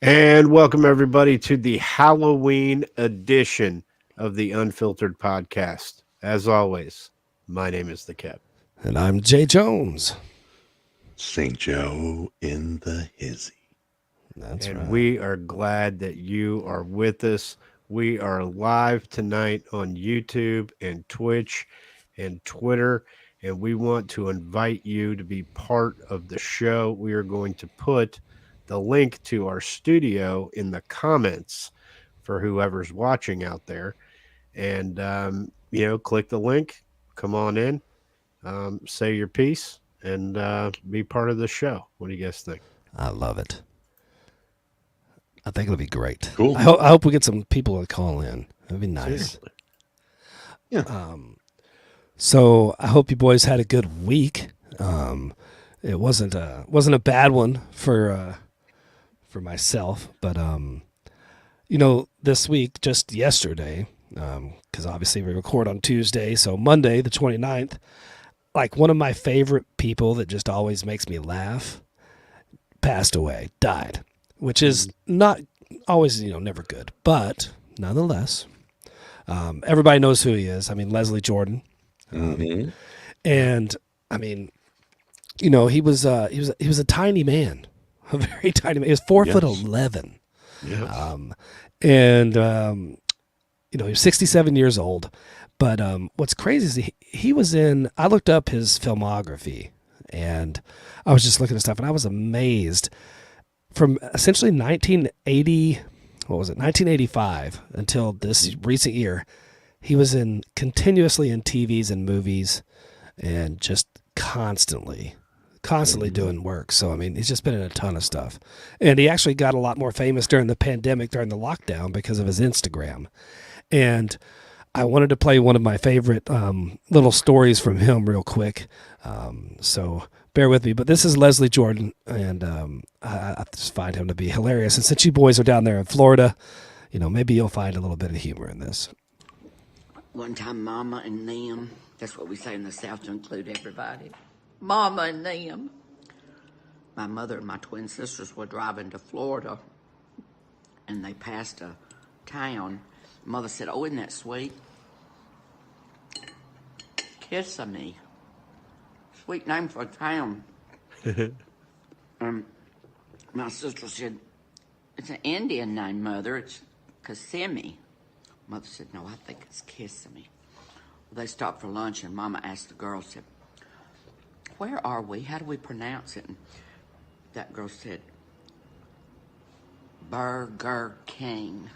And welcome everybody to the Halloween edition of the Unfiltered podcast. As always, my name is the Kev. And I'm Jay Jones. St. Joe in the hizzy. That's And right. we are glad that you are with us. We are live tonight on YouTube and Twitch and Twitter. And we want to invite you to be part of the show. We are going to put the link to our studio in the comments for whoever's watching out there. And, click the link, come on in, say your piece, and be part of the show. What do you guys think? I love it. I think it'll be great. Cool. I hope we get some people to call in. That'd be nice. Seriously. Yeah. So I hope you boys had a good week. It wasn't a bad one for myself, but this week, just yesterday, because obviously we record on Tuesday, so Monday the 29th, like one of my favorite people that just always makes me laugh passed away, died, which is not always, never good, but nonetheless, everybody knows who he is. I mean, Leslie Jordan. And I mean, he was a tiny man, a very tiny man. He was 4'11". Yeah. He was 67 years old. But what's crazy is he was in. I looked up his filmography, and I was just looking at stuff, and I was amazed. From essentially 1985 until this recent year, he was continuously in TVs and movies, and just constantly doing work. So, I mean, he's just been in a ton of stuff. And he actually got a lot more famous during the pandemic, during the lockdown, because of his Instagram. And I wanted to play one of my favorite little stories from him real quick. So bear with me. But this is Leslie Jordan, and I just find him to be hilarious. And since you boys are down there in Florida, maybe you'll find a little bit of humor in this. One time, Mama and them, that's what we say in the South to include everybody. Mama and them. My mother and my twin sisters were driving to Florida, and they passed a town. Mother said, "Oh, isn't that sweet? Kissimmee. Sweet name for a town." My sister said, "It's an Indian name, Mother. It's Kissimmee." Mother said, "No, I think it's Kissimmee." Well, they stopped for lunch, and Mama asked the girl, said, "Where are we? How do we pronounce it?" And that girl said, "Burger King."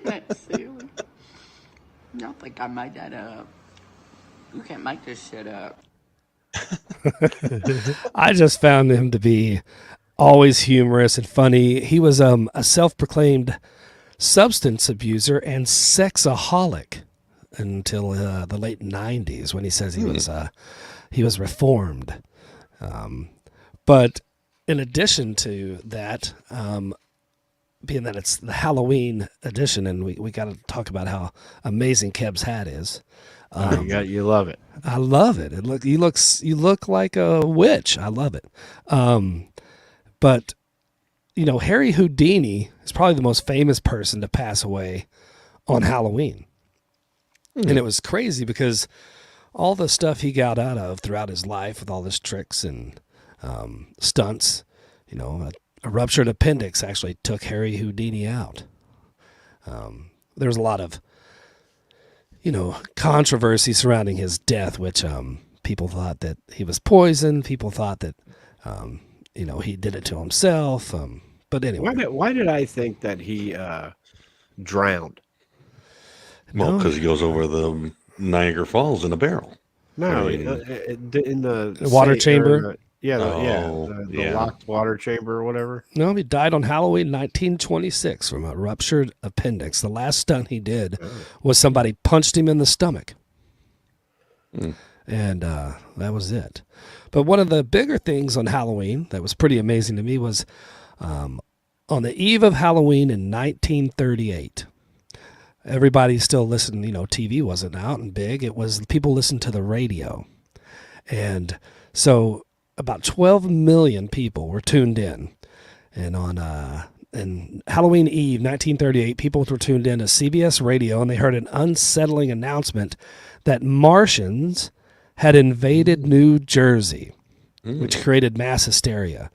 That's silly. Y'all think I made that up? You can't make this shit up. I just found him to be always humorous and funny. He was a self-proclaimed substance abuser and sexaholic until the late 90s, when he says he was reformed. But in addition to that, being that it's the Halloween edition, and we got to talk about how amazing Keb's hat is. You love it. I love it. You look like a witch. I love it. But Harry Houdini is probably the most famous person to pass away on Halloween. And it was crazy because all the stuff he got out of throughout his life with all his tricks and stunts, a ruptured appendix actually took Harry Houdini out. There was a lot of, controversy surrounding his death, which people thought that he was poisoned. People thought that, he did it to himself. But anyway. Why did I think that he drowned? Well, because he goes over the Niagara Falls in a barrel. No, I mean- in the water safe- chamber? or the Yeah. locked water chamber or whatever. No, he died on Halloween 1926 from a ruptured appendix. The last stunt he did was somebody punched him in the stomach. And that was it. But one of the bigger things on Halloween that was pretty amazing to me was on the eve of Halloween in 1938. Everybody still listened, TV wasn't out and big. It was people listened to the radio. And so about 12 million people were tuned in. And on and Halloween Eve, 1938, people were tuned in to CBS radio, and they heard an unsettling announcement that Martians had invaded New Jersey, which created mass hysteria.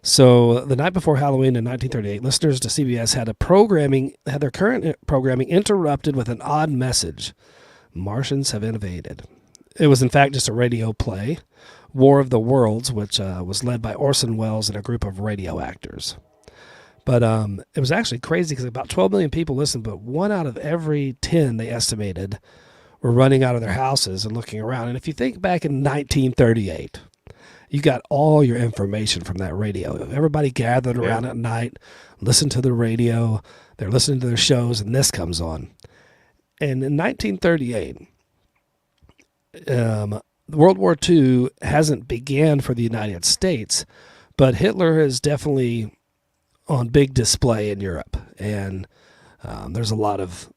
So the night before Halloween in 1938, listeners to CBS had their current programming interrupted with an odd message: Martians have invaded. It was in fact just a radio play, War of the Worlds, which was led by Orson Welles and a group of radio actors. But it was actually crazy because about 12 million people listened, but 1 out of every 10, they estimated, were running out of their houses and looking around. And if you think back in 1938, you got all your information from that radio. Everybody gathered around at night, listened to the radio. They're listening to their shows, and this comes on. And in 1938, World War II hasn't began for the United States, but Hitler is definitely on big display in Europe, and there's a lot of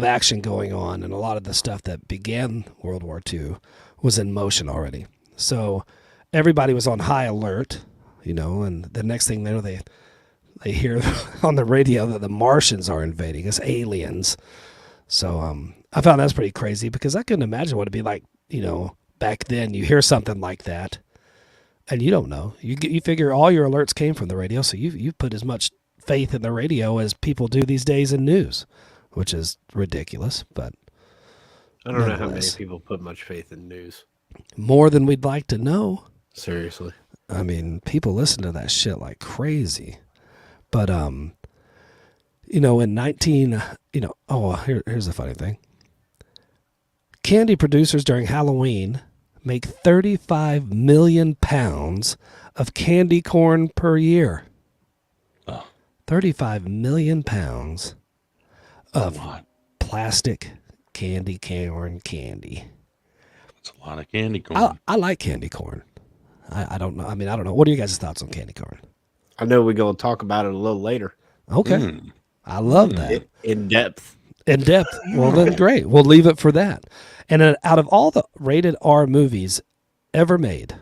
action going on, and a lot of the stuff that began World War II was in motion already. So everybody was on high alert, and the next thing they know, they hear on the radio that the Martians are invading, as aliens. So I found that's pretty crazy because I couldn't imagine what it'd be like, back then. You hear something like that, and you don't know. You figure all your alerts came from the radio, so you put as much faith in the radio as people do these days in news, which is ridiculous. But I don't know how many people put much faith in news. More than we'd like to know. Seriously. I mean, people listen to that shit like crazy. But in here's the funny thing. Candy producers during Halloween make 35 million pounds of candy corn per year. Oh. 35 million pounds of plastic candy corn candy. That's a lot of candy corn. I like candy corn. I don't know. I mean, I don't know. What are you guys' thoughts on candy corn? I know we're going to talk about it a little later. Okay. I love that. In depth. In depth. Well, then great. We'll leave it for that. And out of all the rated R movies ever made,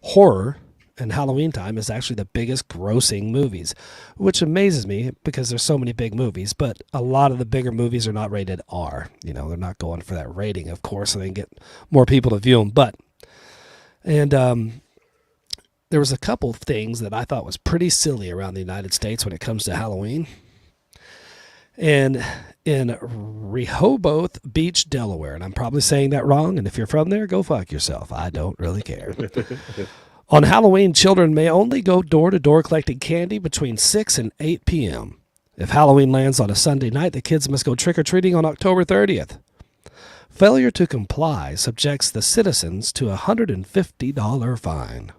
horror and Halloween time is actually the biggest grossing movies, which amazes me because there's so many big movies, but a lot of the bigger movies are not rated R. They're not going for that rating, of course, so they can get more people to view them. There was a couple of things that I thought was pretty silly around the United States when it comes to Halloween. And in Rehoboth Beach, Delaware, and I'm probably saying that wrong, and if you're from there, go fuck yourself. I don't really care. On Halloween, children may only go door to door collecting candy between 6 and 8 p.m. If Halloween lands on a Sunday night, the kids must go trick-or-treating on October 30th. Failure to comply subjects the citizens to a $150 fine.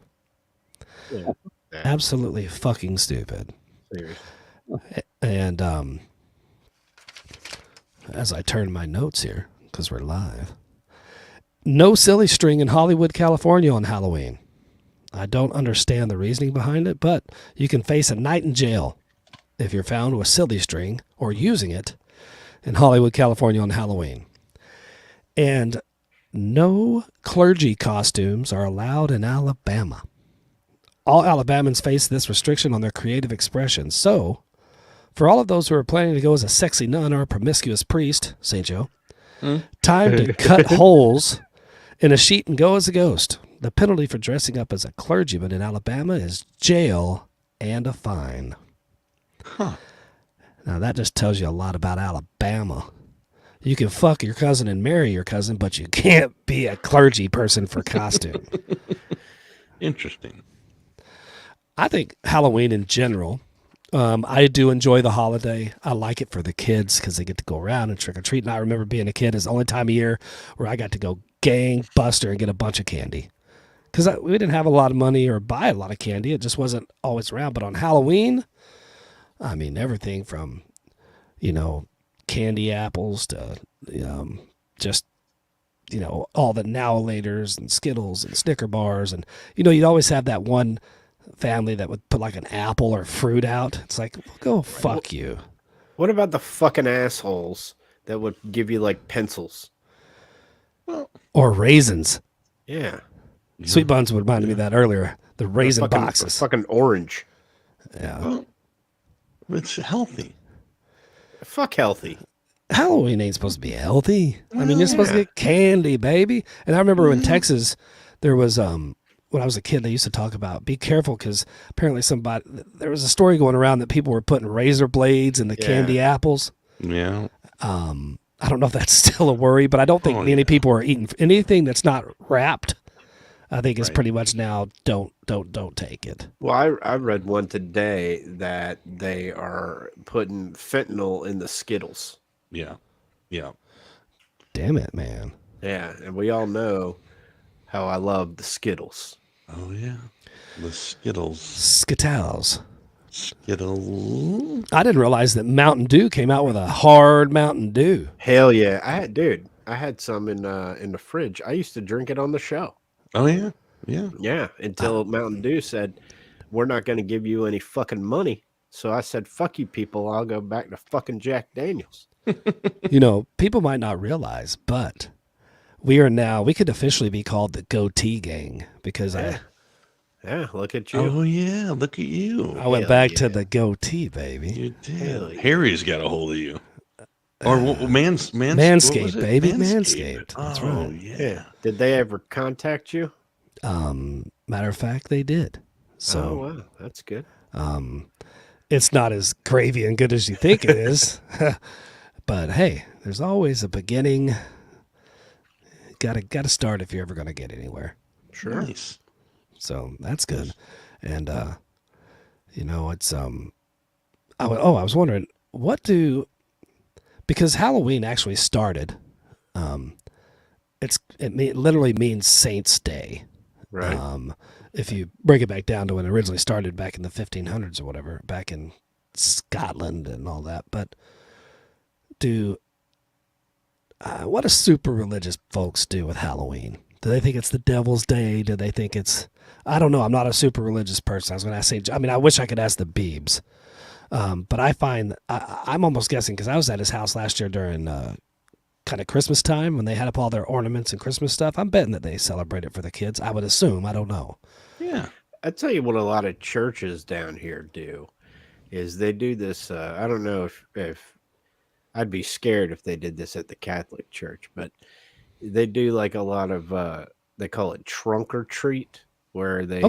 Yeah. Absolutely fucking stupid. Seriously. And as I turn my notes here, because we're live, no silly string in Hollywood, California on Halloween. I don't understand the reasoning behind it, but you can face a night in jail if you're found with silly string or using it in Hollywood, California on Halloween. And no clergy costumes are allowed in Alabama. All Alabamans face this restriction on their creative expression. So, for all of those who are planning to go as a sexy nun or a promiscuous priest, St. Joe, time to cut holes in a sheet and go as a ghost. The penalty for dressing up as a clergyman in Alabama is jail and a fine. Huh. Now, that just tells you a lot about Alabama. You can fuck your cousin and marry your cousin, but you can't be a clergy person for costume. Interesting. I think Halloween in general, I do enjoy the holiday. I like it for the kids because they get to go around and trick-or-treat. And I remember being a kid, it's the only time of year where I got to go gangbuster and get a bunch of candy. Because we didn't have a lot of money or buy a lot of candy. It just wasn't always around. But on Halloween, I mean, everything from, candy apples to just, all the Now-Laters and Skittles and Snicker bars. And, you'd always have that one family that would put like an apple or fruit out. It's like, go fuck you. What about the fucking assholes that would give you like pencils? Or raisins. Yeah. Sweet buns reminded me of that earlier. The raisin fucking, boxes. fucking orange. Yeah. Well, it's healthy. Fuck healthy. Halloween ain't supposed to be healthy. I mean, you're supposed to yeah. get candy, baby. And I remember in Texas, there was when I was a kid, they used to talk about be careful because apparently there was a story going around that people were putting razor blades in the candy apples. Yeah. I don't know if that's still a worry, but I don't think many people are eating anything that's not wrapped. I think it's pretty much now don't take it. Well, I read one today that they are putting fentanyl in the Skittles. Yeah. Yeah. Damn it, man. Yeah, and we all know how I love the Skittles. Oh yeah. The Skittles. Skittles. Skittles. I didn't realize that Mountain Dew came out with a hard Mountain Dew. Hell yeah. I had some in the fridge. I used to drink it on the show. Oh yeah. Yeah. Yeah, until Mountain Dew said, "We're not going to give you any fucking money." So I said, "Fuck you people. I'll go back to fucking Jack Daniels." You know, people might not realize, but we could officially be called the Goatee Gang because Yeah, look at you. Oh yeah. Look at you. I went back to the goatee, baby. You did. Hell yeah. Harry's got a hold of you. Or Manscaped, what was it? baby. Manscaped. That's oh, right. Yeah. Did they ever contact you? Matter of fact, they did. Oh, So wow. That's good. it's not as gravy and good as you think it is. But hey, there's always a beginning. Gotta start if you're ever gonna get anywhere. Sure. Nice. So that's good. And you know, it's I was wondering because Halloween actually started. It literally means Saints' Day. Right. If you break it back down to when it originally started back in the 1500s or whatever, back in Scotland and all that. But what do super religious folks do with Halloween? Do they think it's the devil's day? Do they think it's... I don't know. I'm not a super religious person. I was going to say... I mean, I wish I could ask the Beebs. But I find... I'm almost guessing because I was at his house last year during kind of Christmas time when they had up all their ornaments and Christmas stuff. I'm betting that they celebrate it for the kids. I would assume. I don't know. Yeah. I tell you what a lot of churches down here do is they do this. I don't know if I'd be scared if they did this at the Catholic Church, but they do like a lot of they call it trunk or treat, where they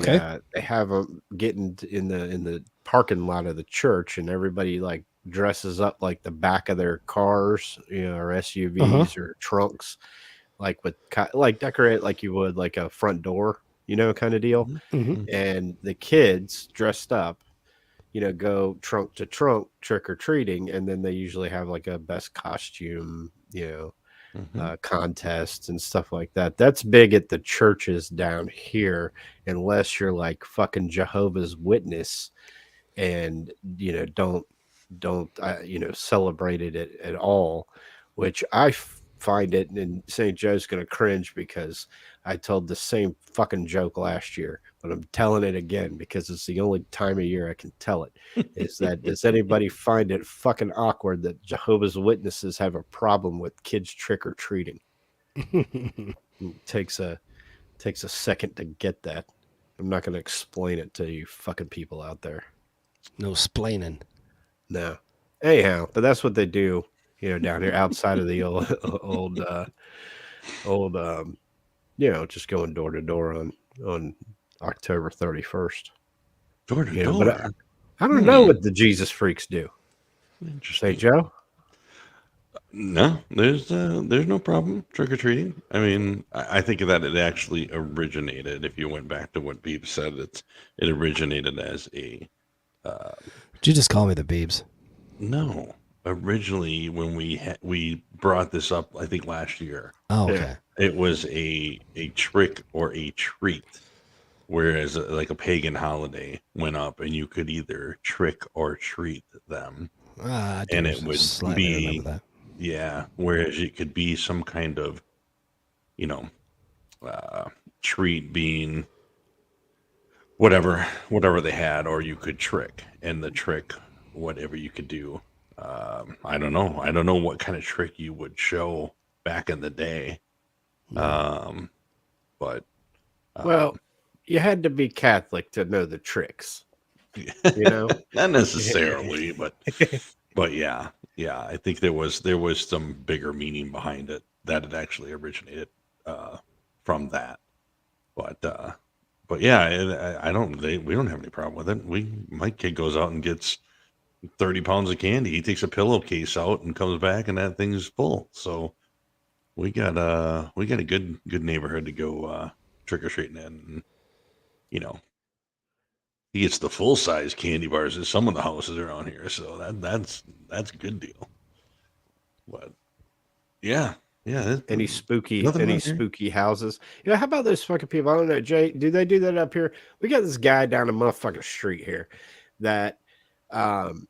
have them getting in the parking lot of the church, and everybody like dresses up like the back of their cars, or SUVs or trunks, like with like decorate like you would like a front door, kind of deal. Mm-hmm. And the kids dressed up, go trunk to trunk trick or treating, and then they usually have like a best costume, contests and stuff like that. That's big at the churches down here, unless you're like fucking Jehovah's Witness and don't celebrate it at all, which I find it. And St. Joe's gonna cringe because I told the same fucking joke last year, but I'm telling it again because it's the only time of year I can tell it. Is that does anybody find it fucking awkward that Jehovah's Witnesses have a problem with kids trick or treating? It takes a second to get that. I'm not going to explain it to you fucking people out there. No splaining. No. Anyhow, but that's what they do, down here outside of the old just going door to door on October 31st. Door to door. But I don't know what the Jesus freaks do. Say, Joe? No, there's no problem trick or treating. I mean, I think that it actually originated. If you went back to what Beebs said, it originated as a. Did you just call me the Beebs? No, originally when we brought this up, I think last year. Oh, okay. It was a trick or a treat, whereas like a pagan holiday went up, and you could either trick or treat them, and it would be whereas it could be some kind of treat being whatever they had, or you could trick, and the trick, whatever you could do. I don't know what kind of trick you would show back in the day. But Well, you had to be Catholic to know the tricks, you know? Not necessarily, but yeah, yeah. I think there was some bigger meaning behind it that it actually originated uh, from that. But yeah, I don't. We don't have any problem with it. My kid goes out and gets 30 pounds of candy. He takes a pillowcase out and comes back, and that thing's full. So we got a good neighborhood to go trick or treating in. And, you know, he gets the full size candy bars at some of the houses around here. So that's a good deal. But yeah, yeah, nothing Any wrong here. spooky houses. How about those fucking people? I don't know, Jay. Do they do that up here? We got this guy down a motherfucking street here that, um,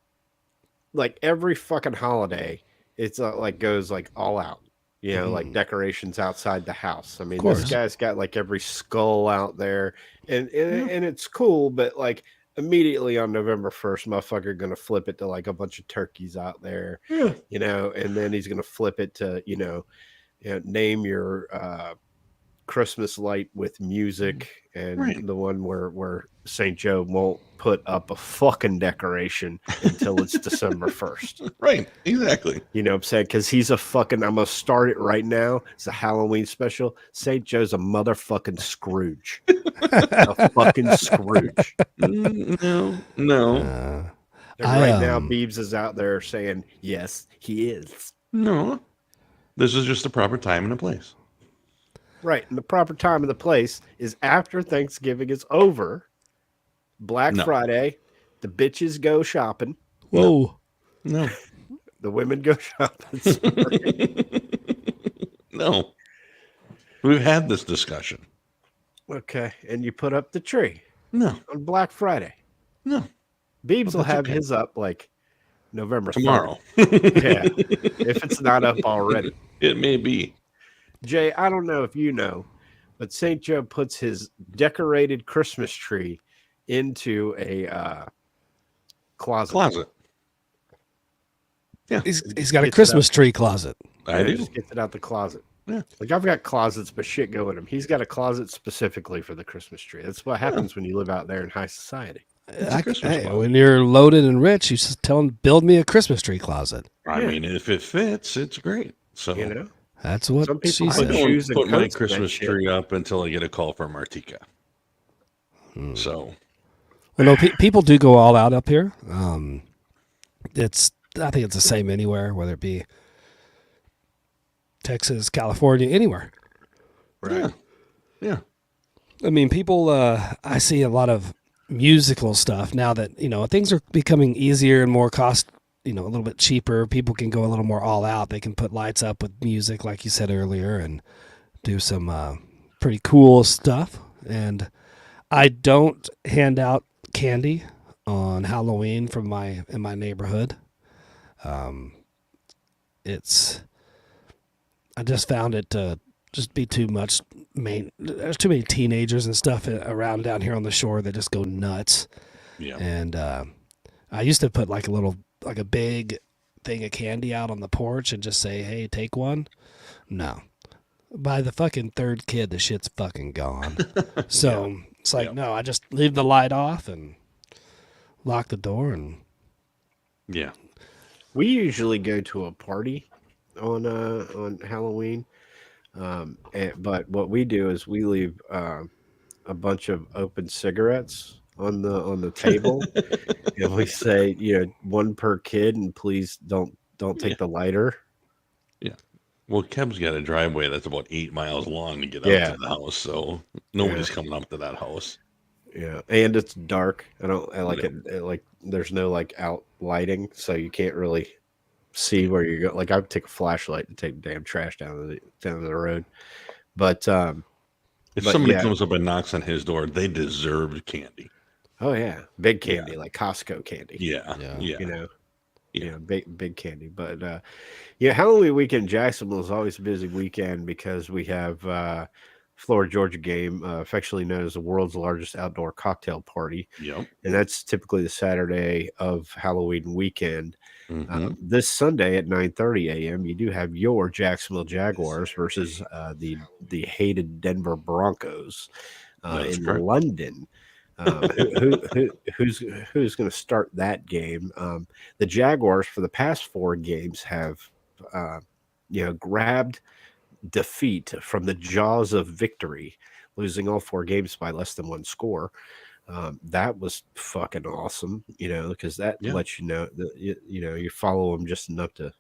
like every fucking holiday, it's like goes like all out. Like decorations outside the house. I mean, this course. guy's got like every skull out there, and Yeah, and it's cool. But like immediately on November 1st, motherfucker gonna flip it to like a bunch of turkeys out there, yeah, and then he's gonna flip it to name your Christmas light with music, and right, the one where St. Joe won't put up a fucking decoration until it's December 1st. right, exactly. You know what I'm saying? Because he's a fucking, I'm going to start it right now. It's a Halloween special. St. Joe's a motherfucking Scrooge. A fucking Scrooge. No, no, Uh, And I right now, Beebs is out there saying, yes, he is. no. This is just the proper time and a place. Right. And the proper time and the place is after Thanksgiving is over. Black No, Friday, the bitches go shopping. whoa. no, The women go shopping. Sorry. no. We've had this discussion. Okay. And you put up the tree No, on Black Friday. no. Beebs Well, will that's have okay. his up like November 3rd. Tomorrow. Yeah. If it's not up already. It may be. Jay, I don't know if you know, but St. Joe puts his decorated Christmas tree into a closet. Closet. Yeah, He's got a Gets it Christmas up. tree closet. I Yeah, do. just gets it out the closet. Yeah. Like I've got closets, but shit go in them. He's got a closet specifically for the Christmas tree. That's what happens when you live out there in high society. It's a Christmas closet. When you're loaded and rich, you just tell him, build me a Christmas tree closet. I Yeah. mean, if it fits, it's great. So That's what Some people she put I said. don't shoes and put my coats in that Christmas shit. tree up until I get a call from Martika. So Well, no, people do go all out up here. I think it's the same anywhere, whether it be Texas, California, anywhere. Right. yeah, I mean, people. I see a lot of musical stuff now that things are becoming easier and more cost. A little bit cheaper. People can go a little more all out. They can put lights up with music, like you said earlier, and do some pretty cool stuff. And I don't hand out candy on Halloween in my neighborhood. I just found it to just be too much. There's too many teenagers and stuff around down here on the shore that just go nuts. yeah. And I used to put like a big thing of candy out on the porch and just say, "Hey, take one." No, by the fucking third kid, the shit's fucking gone. So it's like, no, I just leave the light off and lock the door and. Yeah. We usually go to a party on Halloween, but what we do is we leave a bunch of open cigarettes on the table, and we say, one per kid, and please don't take Yeah. the lighter. Yeah. Well, Keb's got a driveway that's about 8 miles long to get Yeah. up to the house, so nobody's coming up to that house. Yeah, and it's dark. I like Yeah. it. Like there's no like out lighting, so you can't really see where you go. Like I would take a flashlight to take the damn trash down the road. But If But somebody yeah. comes up and knocks on his door, they deserve candy. oh yeah, big candy, like Costco candy. Yeah. Yeah. Yeah. Yeah, big candy. But Halloween weekend in Jacksonville is always a busy weekend because we have Florida Georgia game, affectionately known as the world's largest outdoor cocktail party, Yep. and that's typically the Saturday of Halloween weekend. Mhm. This Sunday at 9:30 a.m., you do have your Jacksonville Jaguars versus the hated Denver Broncos. in correct. London. Who's going to start that game? The Jaguars for the past 4 games have grabbed defeat from the jaws of victory, losing all 4 games by less than 1 score. That was fucking awesome, because that Yeah. lets you know that you follow them just enough to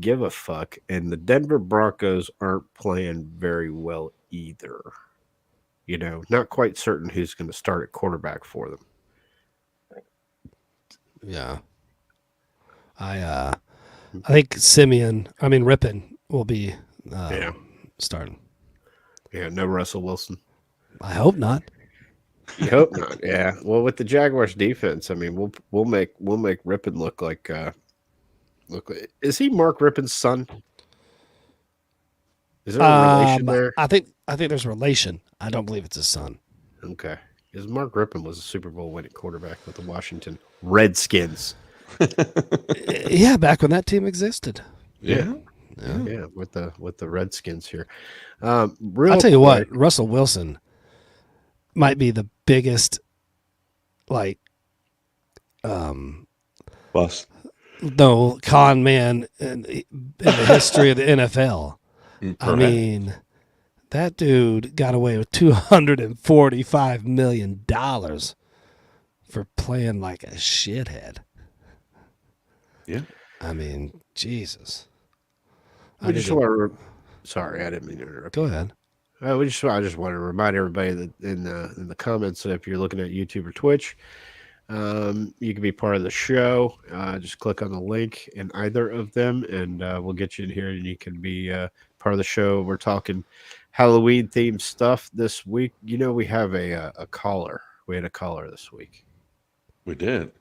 give a fuck. And the Denver Broncos aren't playing very well either. Not quite certain who's going to start at quarterback for them. Yeah. I think Rippon will be starting. Yeah, no Russell Wilson. I hope not. You hope not. Yeah. Well, with the Jaguars defense, I mean, we'll make Rippon look like is he Mark Rippon's son? Is there a relation there? I think there's relation. I don't believe it's his son. Okay. Because Mark Rippon was a Super Bowl winning quarterback with the Washington Redskins. Yeah, back when that team existed. Yeah, with the Redskins here. I'll tell you what, Russell Wilson might be the biggest, Bust. no, con man in the history of the NFL. I mean, that dude got away with $245 million for playing like a shithead. Yeah. I mean, Jesus. Sorry, I didn't mean to interrupt. Go ahead. I just want to remind everybody that in the comments, if you're looking at YouTube or Twitch, you can be part of the show. Just click on the link in either of them, and we'll get you in here, and you can be part of the show. We're talking Halloween themed stuff this week. We have a caller. We had a caller this week. We did.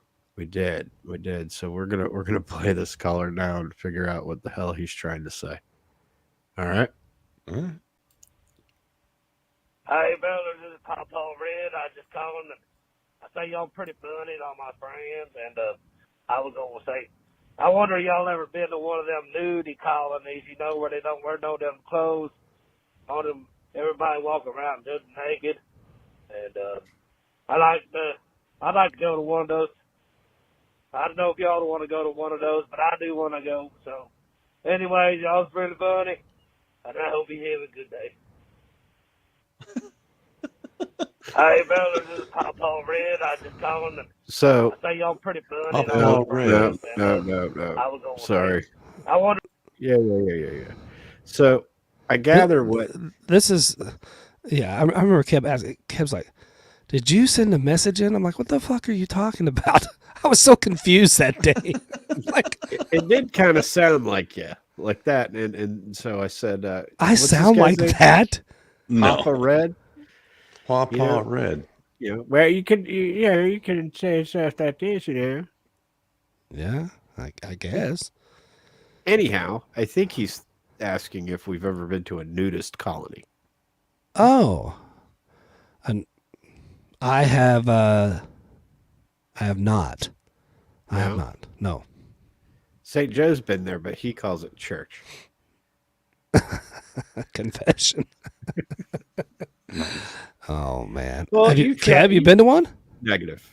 So we're gonna play this caller now and figure out what the hell he's trying to say. All right. Hey, fellas, this is Papa Red. I just calling and I say y'all pretty funny to all my friends, and I was gonna say, I wonder y'all ever been to one of them nudie colonies, where they don't wear no them clothes on them. Everybody walk around just naked, and I like to go to one of those. I don't know if y'all want to go to one of those, but I do want to go. So, anyways, y'all's pretty funny, and I hope you have a good day. Hey, fellas, this is Papa Red. I just calling and So I say y'all pretty funny. No. No. Sorry. I wonder. Yeah. So I gather what this is. Yeah, I remember Kev asking. Kev's like, "Did you send a message in?" I'm like, "What the fuck are you talking about?" I was so confused that day. it did kind of sound like that, and so I said, "I sound like that." No. Papa Red. Papa Red. Well, you can say stuff like this, Yeah, I guess. Anyhow, I think he's asking if we've ever been to a nudist colony. Oh, and I have not. I have not. No. St. Joe's been there, but he calls it church. Confession. Oh man. Well, have you been to one? Negative.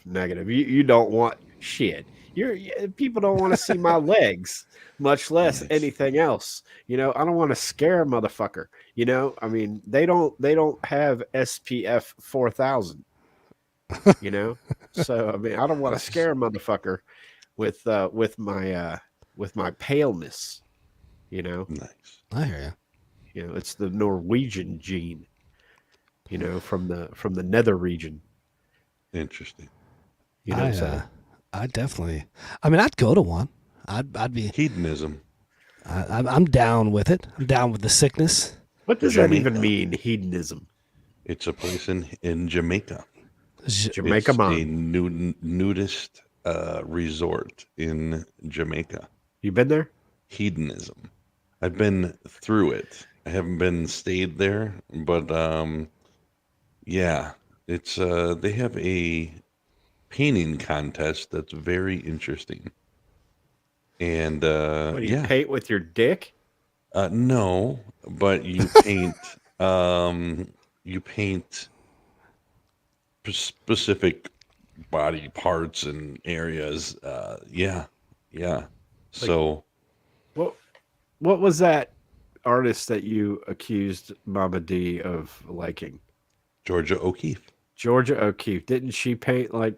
You don't want shit. People don't want to see my legs, much less anything else. I don't want to scare a motherfucker. I mean, they don't have SPF 4000. So I mean, I don't want to scare a motherfucker with my paleness. Nice. I hear you. It's the Norwegian gene. From the nether region. Interesting. I definitely. I mean, I'd go to one. I'd be hedonism. I'm down with it. I'm down with the sickness. What does that even mean? Hedonism. It's a place in Jamaica. Jamaica, it's a nudist resort in Jamaica. You been there? Hedonism. I've been through it. I haven't stayed there, but yeah, it's they have a painting contest that's very interesting. And what do you paint with your dick? No, but you paint you paint specific body parts and areas. Yeah. So what what was that artist that you accused Mama D of liking? Georgia O'Keeffe, Georgia O'Keeffe. Didn't she paint like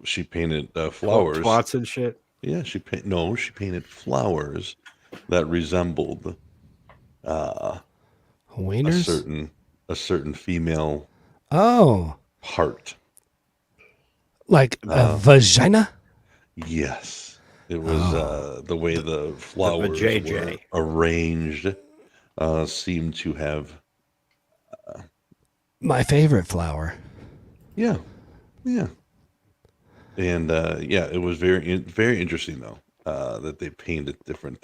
she painted flowers. twats and shit? Yeah, she painted flowers that resembled a Wieners? certain female Oh, part. like a vagina? Yes. It was the way the flowers vajayjay. were arranged seemed to have My favorite flower. yeah. And it was very interesting though that they painted different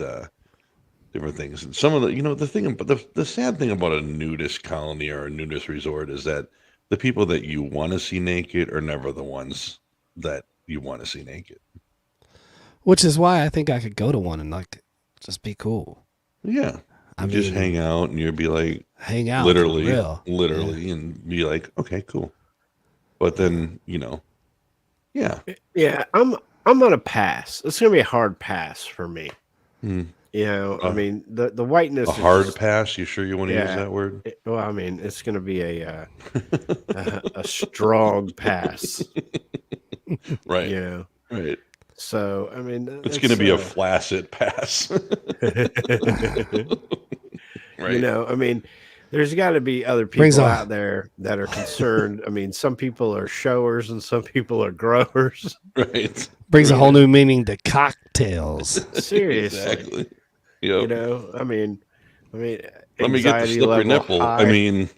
things. And some of the thing, but the sad thing about a nudist colony or a nudist resort is that the people that you want to see naked are never the ones that you want to see naked. Which is why I think I could go to one and like just be cool. Yeah. I just mean, hang out and you'd be like, hang out, literally, for real. and be like, okay, cool. But then, yeah. Yeah, I'm gonna pass. It's gonna be a hard pass for me. Hmm. I mean the whiteness A is hard just, pass. You sure you want to use yeah. that word? Well, I mean it's gonna be a strong pass. Right. Right. So I mean It's going to be a flaccid pass. Right. I mean, there's got to be other people out there that are concerned. I mean, some people are showers and some people are growers. Right. Brings a whole new meaning to cocktails. Seriously. Exactly. Yep. I mean, let me get the slippery nipple. High. I mean,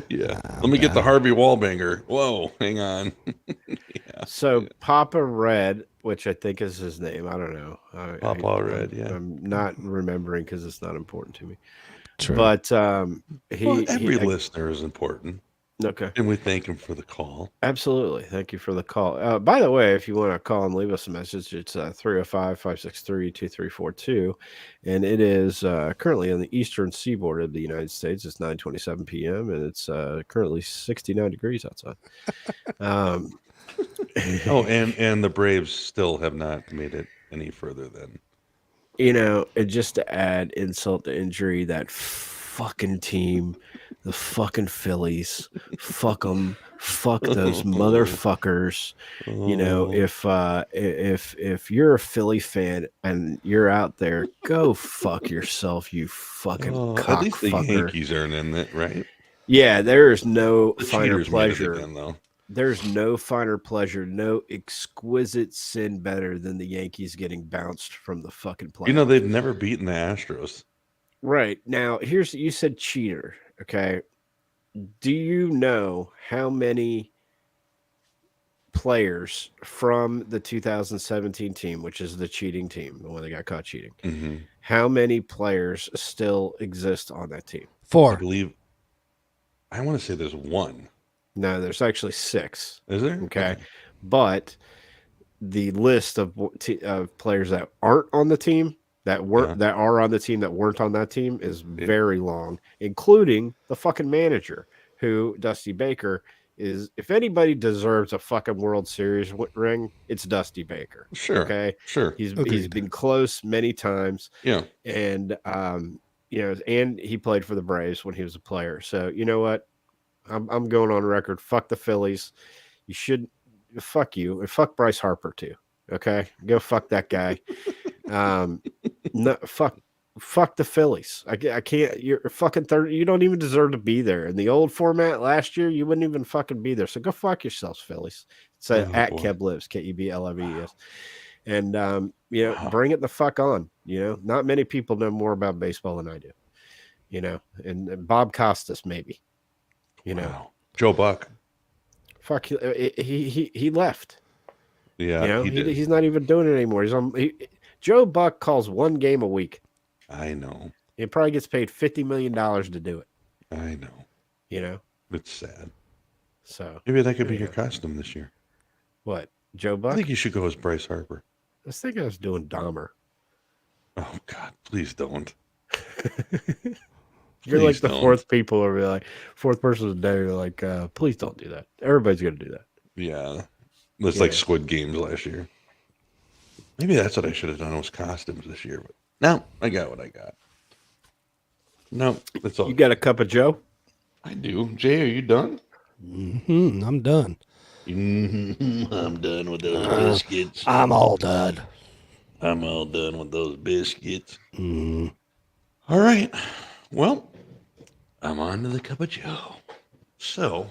yeah. Let me get the Harvey Wallbanger. Whoa, hang on. So Papa Red, which I think is his name, I don't know. Papa Red, yeah. I'm not remembering because it's not important to me. True. But every listener is important. Okay. And we thank him for the call. Absolutely. Thank you for the call. By the way, if you want to call and leave us a message, it's 305-563-2342. And it is currently on the eastern seaboard of the United States. It's 9:27 p.m. and it's currently 69 degrees outside. And the Braves still have not made it any further than. And just to add insult to injury, that fucking team, the fucking Phillies, fuck them, fuck those motherfuckers. If you're a Philly fan and you're out there, go fuck yourself, you fucking cockfucker. At least the Yankees aren't in it, right? Yeah, there is no The finer cheaters made it pleasure. again, though. There's no finer pleasure, no exquisite sin better than the Yankees getting bounced from the fucking playoffs. They've never beaten the Astros. Right. Now, you said cheater, okay? Do you know how many players from the 2017 team, which is the cheating team, the one that got caught cheating, Mm-hmm. how many players still exist on that team? 4. I want to say there's one. No, there's actually 6. Is there? Okay. But the list of players that aren't on the team, that are on the team that weren't on that team is very long, including the fucking manager, who Dusty Baker is. If anybody deserves a fucking World Series ring, it's Dusty Baker. Sure. Okay. Sure. He's been close many times. Yeah. And and he played for the Braves when he was a player. So you know what? I'm going on record. Fuck the Phillies. You should fuck you and fuck Bryce Harper too. Okay, go fuck that guy. No, fuck the Phillies. I can't. You're fucking 30. You don't even deserve to be there. In the old format last year, you wouldn't even fucking be there. So go fuck yourselves, Phillies. It's at Kev Lives, KEBLIVES. And bring it the fuck on. Not many people know more about baseball than I do. And Bob Costas maybe. Wow. Joe Buck. Fuck, he left. Yeah, he's not even doing it anymore. He's on. Joe Buck calls one game a week. I know. He probably gets paid $50 million to do it. I know. It's sad. So maybe that could be your costume this year. What, Joe Buck? I think you should go as Bryce Harper. I was thinking I was doing Dahmer. Oh God, please don't. You're like the don't. fourth person of the day. You're like, please don't do that. Everybody's gonna do that. Yeah. It's like Squid Games last year. Maybe that's what I should have done was costumes this year. But no, I got what I got. No, that's all. You got a cup of Joe? I do. Jay, are you done? I'm done. I'm done with those biscuits. I'm all done. I'm all done with those biscuits. All right. Well, I'm on to the cup of Joe. So,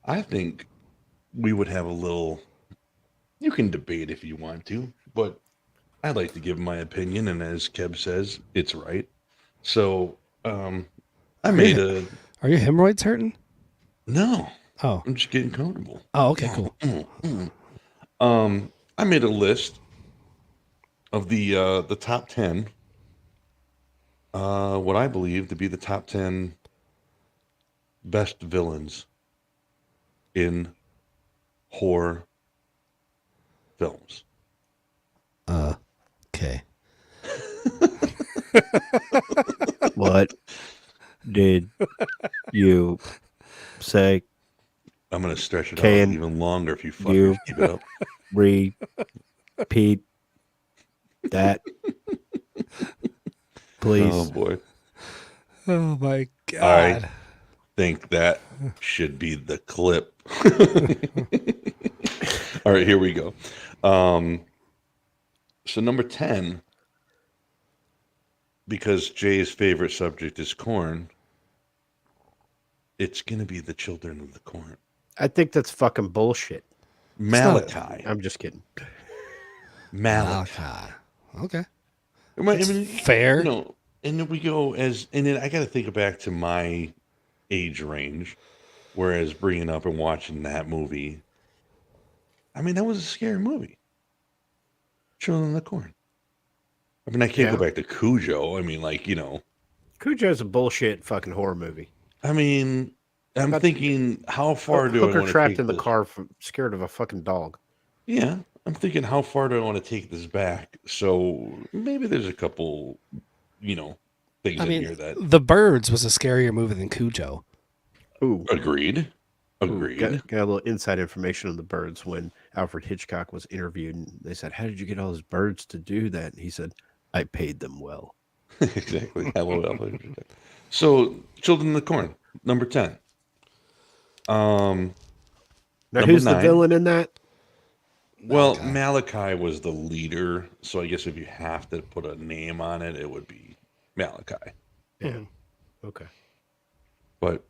I think we would have a little. You can debate if you want to, but I'd like to give my opinion, and as Kev says, it's right. So, I made a. Are your hemorrhoids hurting? No. Oh. I'm just getting comfortable. Oh, okay, cool. I made a list of the top 10. What I believe to be the top 10 best villains in horror films. Okay. What did you say? I'm going to stretch it out Can even longer if you you fuckers keep it up. Repeat that, please. Oh, boy. Oh my God. I think that should be the clip. All right, here we go. So number 10, because Jay's favorite subject is corn, it's going to be the Children of the Corn. I think that's fucking bullshit. Malachi. I'm just kidding. Malachi. Okay. I mean, fair. You know, and then we go and then I got to think back to my age range, whereas bringing up and watching that movie, I mean, that was a scary movie. Children of the Corn. I mean, I can't go back to Cujo. I mean, like, you know. Cujo's a bullshit fucking horror movie. I mean, I'm thinking, how far do I want to take trapped in the this? car, scared of a fucking dog. Yeah, I'm thinking, how far do I want to take this back? So maybe there's a couple, you know, things in here that. The Birds was a scarier movie than Cujo. Ooh. Agreed. Got a little inside information on the Birds when Alfred Hitchcock was interviewed, and they said, "How did you get all those birds to do that?" And he said, "I paid them well." Exactly. Hello, Alfred. So, Children of the Corn, number 10. Now, who's 9, the villain in that? Well, Malachi was the leader, so I guess if you have to put a name on it, it would be Malachi. Yeah. Okay. But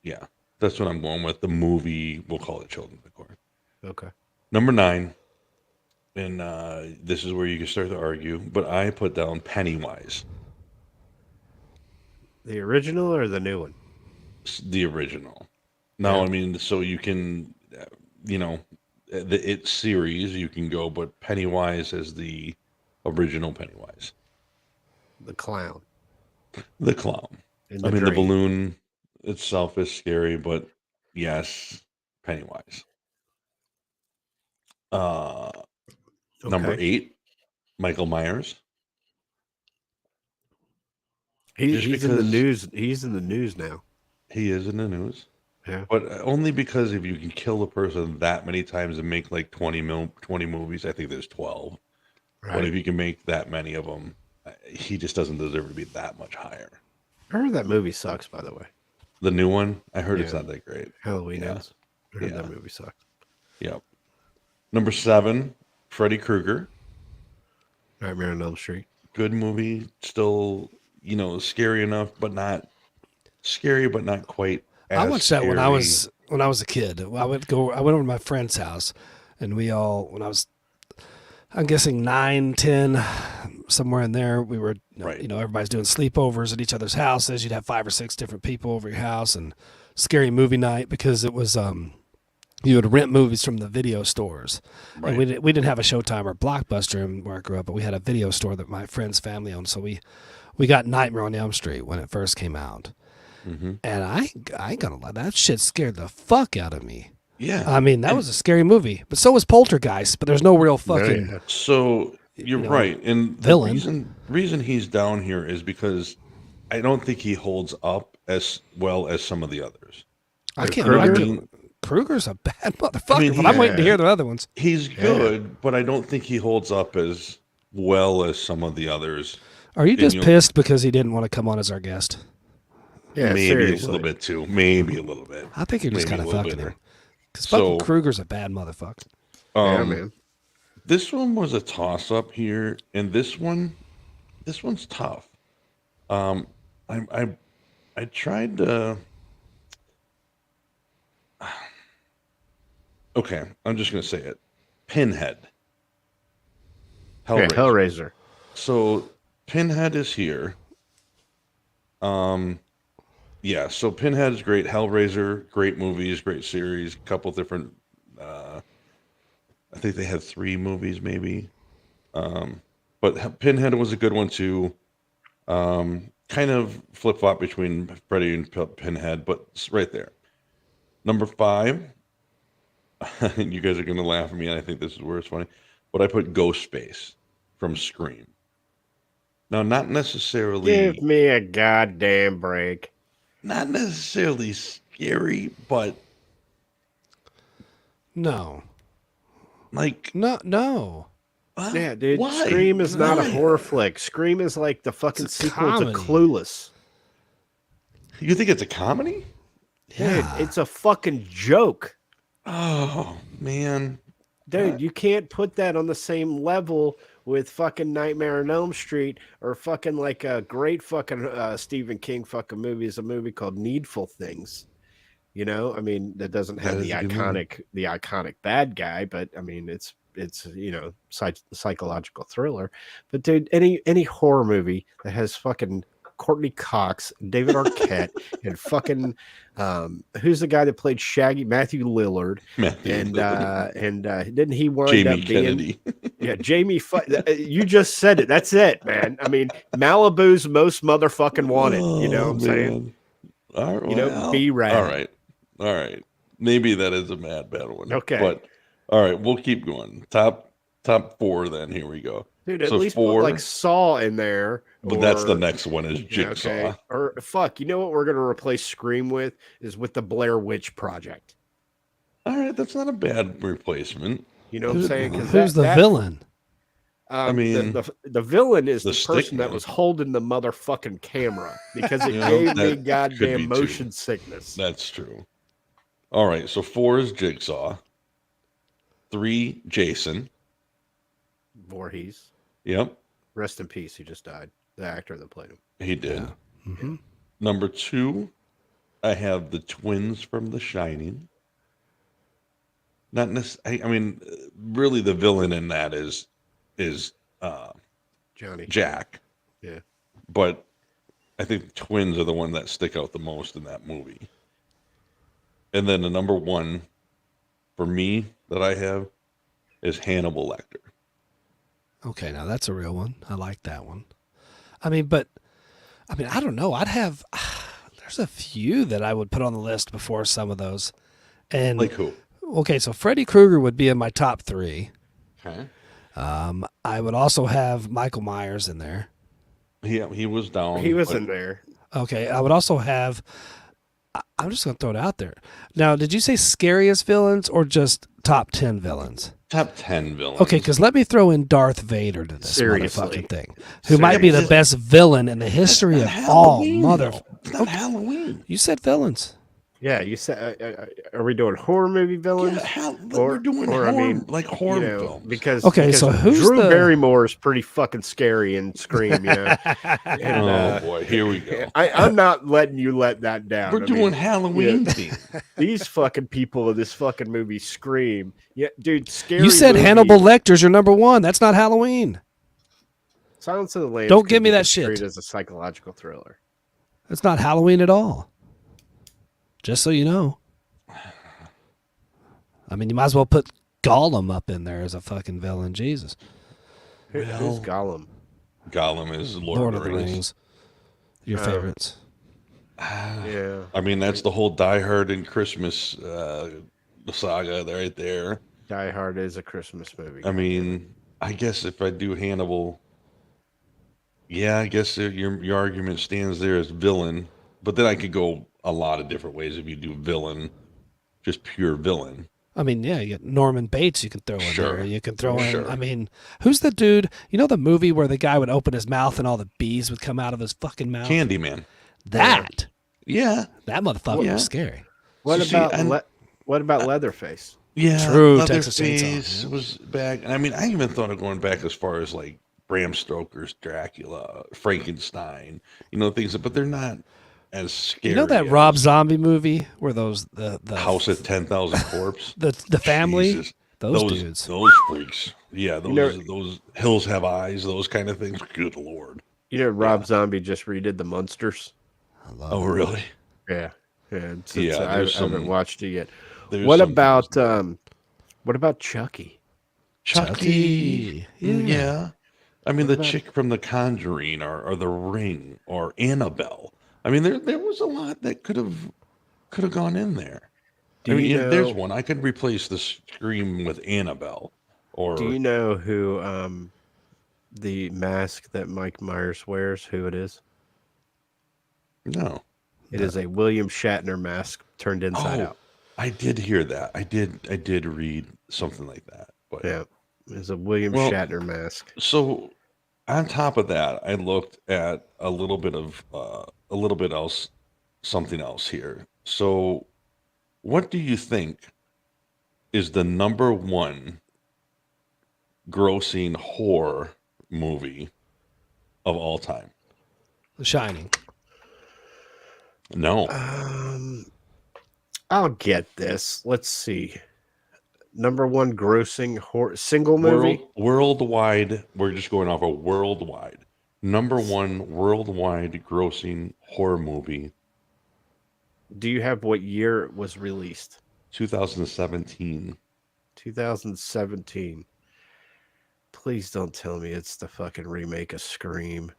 yeah, that's what I'm going with. The movie, we'll call it Children of the Corn. Okay. Number 9, and this is where you can start to argue, but I put down Pennywise. The original or the new one? The original. Now, I mean, so you can, you know, the It series, you can go, but Pennywise is the original Pennywise. The clown. The clown. I mean, the balloon itself is scary, but yes, Pennywise. Number 8, Michael Myers. He's in the news. He's in the news now. He is in the news. Yeah. But only because if you can kill a person that many times and make like 20 movies, I think there's 12. Right. But if you can make that many of them, he just doesn't deserve to be that much higher. I heard that movie sucks, by the way. The new one? I heard it's not that great. Halloween Ends. I heard that movie sucks. Yep. Number 7, Freddy Krueger. Nightmare on Elm Street. Good movie. Still, you know, scary enough, but not scary, but not quite. I watched that when I was a kid. I went over to my friend's house, and we all, I'm guessing 9, 10, somewhere in there, we were, you know, everybody's doing sleepovers at each other's houses. You'd have 5 or 6 different people over your house, and scary movie night because it was, you would rent movies from the video stores. Right. And we didn't have a Showtime or Blockbuster where I grew up, but we had a video store that my friend's family owned. So we got Nightmare on Elm Street when it first came out. Mm-hmm. And I ain't gonna lie, that shit scared the fuck out of me. Yeah. I mean, that was a scary movie. But so was Poltergeist, but there's no real fucking... Yeah. So, you're right. And villain. The reason he's down here is because I don't think he holds up as well as some of the others. I can't. Kruger? Kruger's a bad motherfucker, I mean, but I'm waiting to hear the other ones. He's good, but I don't think he holds up as well as some of the others. Are you just pissed because he didn't want to come on as our guest? Yeah, maybe seriously. a little bit too. Maybe a little bit. I think you're just kind of fucking him. Because So, fucking Kruger's a bad motherfucker. Yeah, man. This one was a toss-up here, and this one's tough. I tried to. Okay, I'm just gonna say it. Pinhead. Hellraiser. Yeah, Hellraiser. So Pinhead is here. Yeah, so Pinhead is great. Hellraiser, great movies, great series. Couple different. I think they had 3 movies, maybe. But Pinhead was a good one too. Kind of flip-flop between Freddy and Pinhead, but it's right there. Number 5. You guys are gonna laugh at me, and I think this is where it's funny. But I put Ghostface from Scream. Now, not necessarily. Give me a goddamn break. Not necessarily scary, but no. Like no. Yeah, dude. Why? Scream is not a horror flick. Scream is like the fucking sequel comedy. to Clueless. You think it's a comedy? Yeah, dude, it's a fucking joke. Oh man, dude, you can't put that on the same level with fucking Nightmare on Elm Street or fucking like a great fucking Stephen King fucking movie is a movie called Needful Things. You know, I mean, that doesn't have the iconic bad guy, but I mean, it's you know, psychological thriller. But dude, any horror movie that has fucking Courtney Cox, David Arquette, and fucking who's the guy that played Shaggy? Matthew Lillard. And didn't he wind Jamie up being Kennedy? Yeah, Jamie. You just said it. That's it, man. I mean, Malibu's most motherfucking wanted. You know what I'm saying? All right, you know, B-Rad. All right. Maybe that is a bad one. Okay, but all right, we'll keep going. Top 4. Then here we go. Dude, at least 4, put like Saw in there. But that's the next one is Jigsaw. Okay. Or fuck, you know what we're gonna replace Scream with is the Blair Witch Project. All right, that's not a bad replacement. You know what I'm saying? Who's the villain? I mean, the villain is the person that was holding the motherfucking camera because it gave me goddamn motion sickness. That's true. All right, so 4 is Jigsaw. 3, Jason Voorhees. Yep. Rest in peace. He just died. The actor that played him. He did. Yeah. Mm-hmm. Number 2, I have the twins from The Shining. Not necessarily. I mean, really, the villain in that is Johnny Jack. Yeah. But I think the twins are the one that stick out the most in that movie. And then the number 1 for me that I have is Hannibal Lecter. Okay, now that's a real one. I like that one. I mean, I don't know. There's a few that I would put on the list before some of those. And like who? Okay, so Freddy Krueger would be in my top 3. Okay. I would also have Michael Myers in there. Yeah, he was down. He was in there. Okay, I would also have. I'm just going to throw it out there. Now, did you say scariest villains or just top 10 villains? Top 10 villains. Okay, because let me throw in Darth Vader to this motherfucking thing, who might be the Seriously? best villain in the history of all It's not Halloween. You said villains. Yeah, you said. Are we doing horror movie villains? Yeah, we're doing horror, horror films. Because so who's Drew the Barrymore is pretty fucking scary in Scream, you know. And, oh boy, here we go. I'm not letting you let that down. We're doing Halloween theme. These fucking people of this fucking movie Scream. Yeah, dude, scary. You said movie. Hannibal Lecter's your number 1. That's not Halloween. Silence of the Lambs. Don't give me that shit. As a psychological thriller. It's not Halloween at all. Just so you know. I mean, you might as well put Gollum up in there as a fucking villain. Jesus. Who's Gollum? Gollum is Lord of the Rings. Your favorites. Yeah. I mean, that's the whole Die Hard and Christmas saga right there. Die Hard is a Christmas movie. I mean, I guess if I do Hannibal, Yeah, I guess your argument stands there as villain, but then I could go a lot of different ways if you do villain, just pure villain. I mean, yeah, you get Norman Bates you can throw in there. Sure. You can throw in, Sure. I mean, who's the dude? You know the movie where the guy would open his mouth and all the bees would come out of his fucking mouth? Candyman. That. Yeah. That motherfucker Yeah. was scary. What So see, about what about Leatherface? Yeah, True, Texas Leatherface Chainsaw. was back. And I mean, I even thought of going back as far as like Bram Stoker's Dracula, Frankenstein, things, but they're not as scary. You know that as Rob Zombie movie where those the House of 10,000 Corpse? the family, Jesus. those dudes. Those freaks. Yeah, those hills have eyes, those kind of things. Good Lord. Rob Zombie just redid The Munsters. Oh, really? Yeah. I there's haven't watched it yet. There's What some about Chucky? Chucky. Yeah. I mean, What the about- chick from The Conjuring or The Ring or Annabelle. I mean, there was a lot that could have gone in there. Do you know- there's one. I could replace the Scream with Annabelle. Or Do you know who the mask that Mike Myers wears, who it is? No. It is a William Shatner mask turned inside out. I did hear that. I did read something like that. But Yeah. It's a William Shatner mask. So on top of that, I looked at a little bit else, something else here. So what do you think is the number one grossing horror movie of all time? The Shining. No. I'll get this. Let's see. Number one grossing single movie? Worldwide, we're just going off a worldwide. Number one worldwide grossing horror movie. Do you have what year it was released? 2017. 2017. Please don't tell me it's the fucking remake of Scream.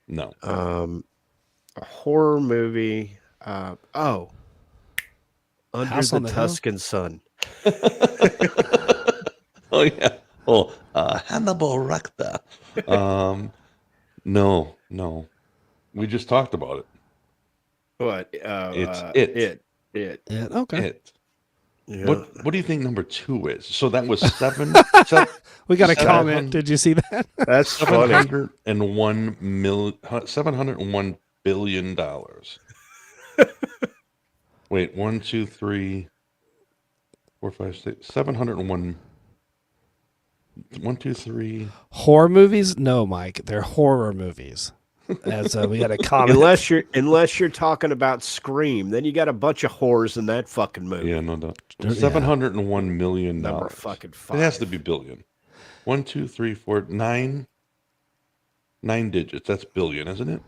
No. A horror movie. Under House the on the Hill? Tuscan Sun. Oh yeah. Oh, Hannibal Lecter. No. We just talked about it. What? It's It. Yeah, okay. It. Yeah. What do you think number 2 is? So that was We got a 700 comment. Did you see that? That's funny. $701 billion. Wait, 1, 2, 3, 4, 5, 6, 701. 1, 2, 3. Horror movies? No, Mike. They're horror movies. As we got a comment. Unless you're talking about Scream, then you got a bunch of whores in that fucking movie. Yeah, no doubt. Yeah. $701 million. Number fucking 5. It has to be billion. 1, 2, 3, 4, 9. 9 digits. That's billion, isn't it?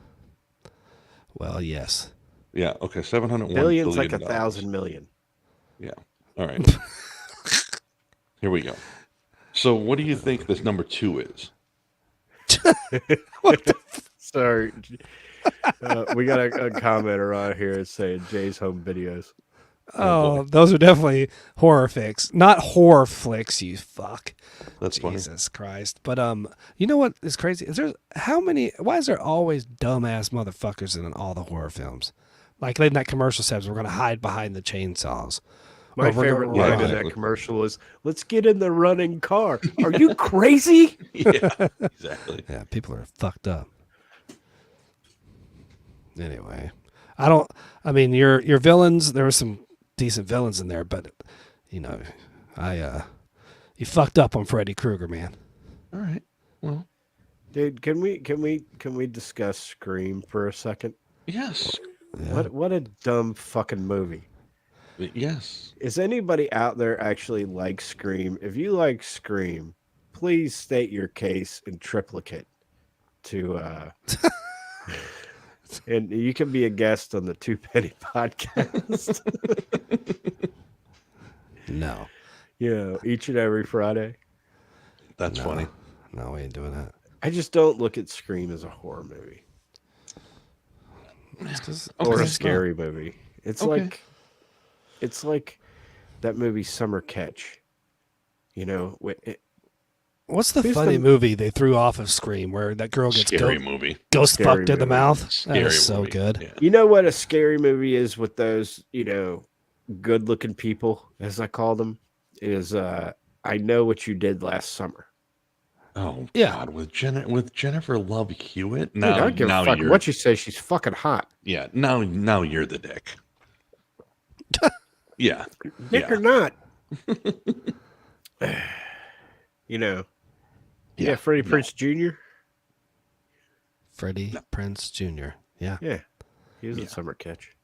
Well, yes. Yeah. Okay. 701 Billion's billion like 1,000 million. Yeah. All right. Here we go. So, what do you think this number 2 is? Sorry. We got a commenter on here saying Jay's Home Videos. Oh, those are definitely horror flicks, not horror flicks. You fuck. That's funny. Jesus Christ. But you know what is crazy? Is there why is there always dumbass motherfuckers in all the horror films? Like in that commercial says, we're going to hide behind the chainsaws. My Or we're favorite gonna line run. in that commercial was, "Let's get in the running car." Are you crazy? Yeah. Exactly. Yeah, people are fucked up. Anyway, I mean, your villains, there were some decent villains in there, but you fucked up on Freddy Krueger, man. All right. Well, Dude, can we discuss Scream for a second? yes. Yeah. What a dumb fucking movie. Yes. Is anybody out there actually like Scream? If you like Scream, please state your case in triplicate to and you can be a guest on the Two Penny podcast. No. Each and every Friday. That's funny. No, we ain't doing that. I just don't look at Scream as a horror movie or Okay. a scary movie. It's Okay. like that movie Summer Catch. What's the Who's funny the- movie they threw off of Scream where that girl gets Scary movie. ghost Scary fucked in the movie. mouth? That Scary is so movie. good. Yeah. You know what a scary movie is with those, good-looking people, as I call them, is I Know What You Did Last Summer. Oh Yeah. God, with Jennifer Love Hewitt. Dude, I Now don't give a fuck you're what you say. She's fucking hot. yeah. Now you're the dick. Yeah. Dick Yeah. or not. Yeah, Freddie no. Prinze Jr. Freddie Prinze Jr. Yeah. Yeah, he was in Summer Catch.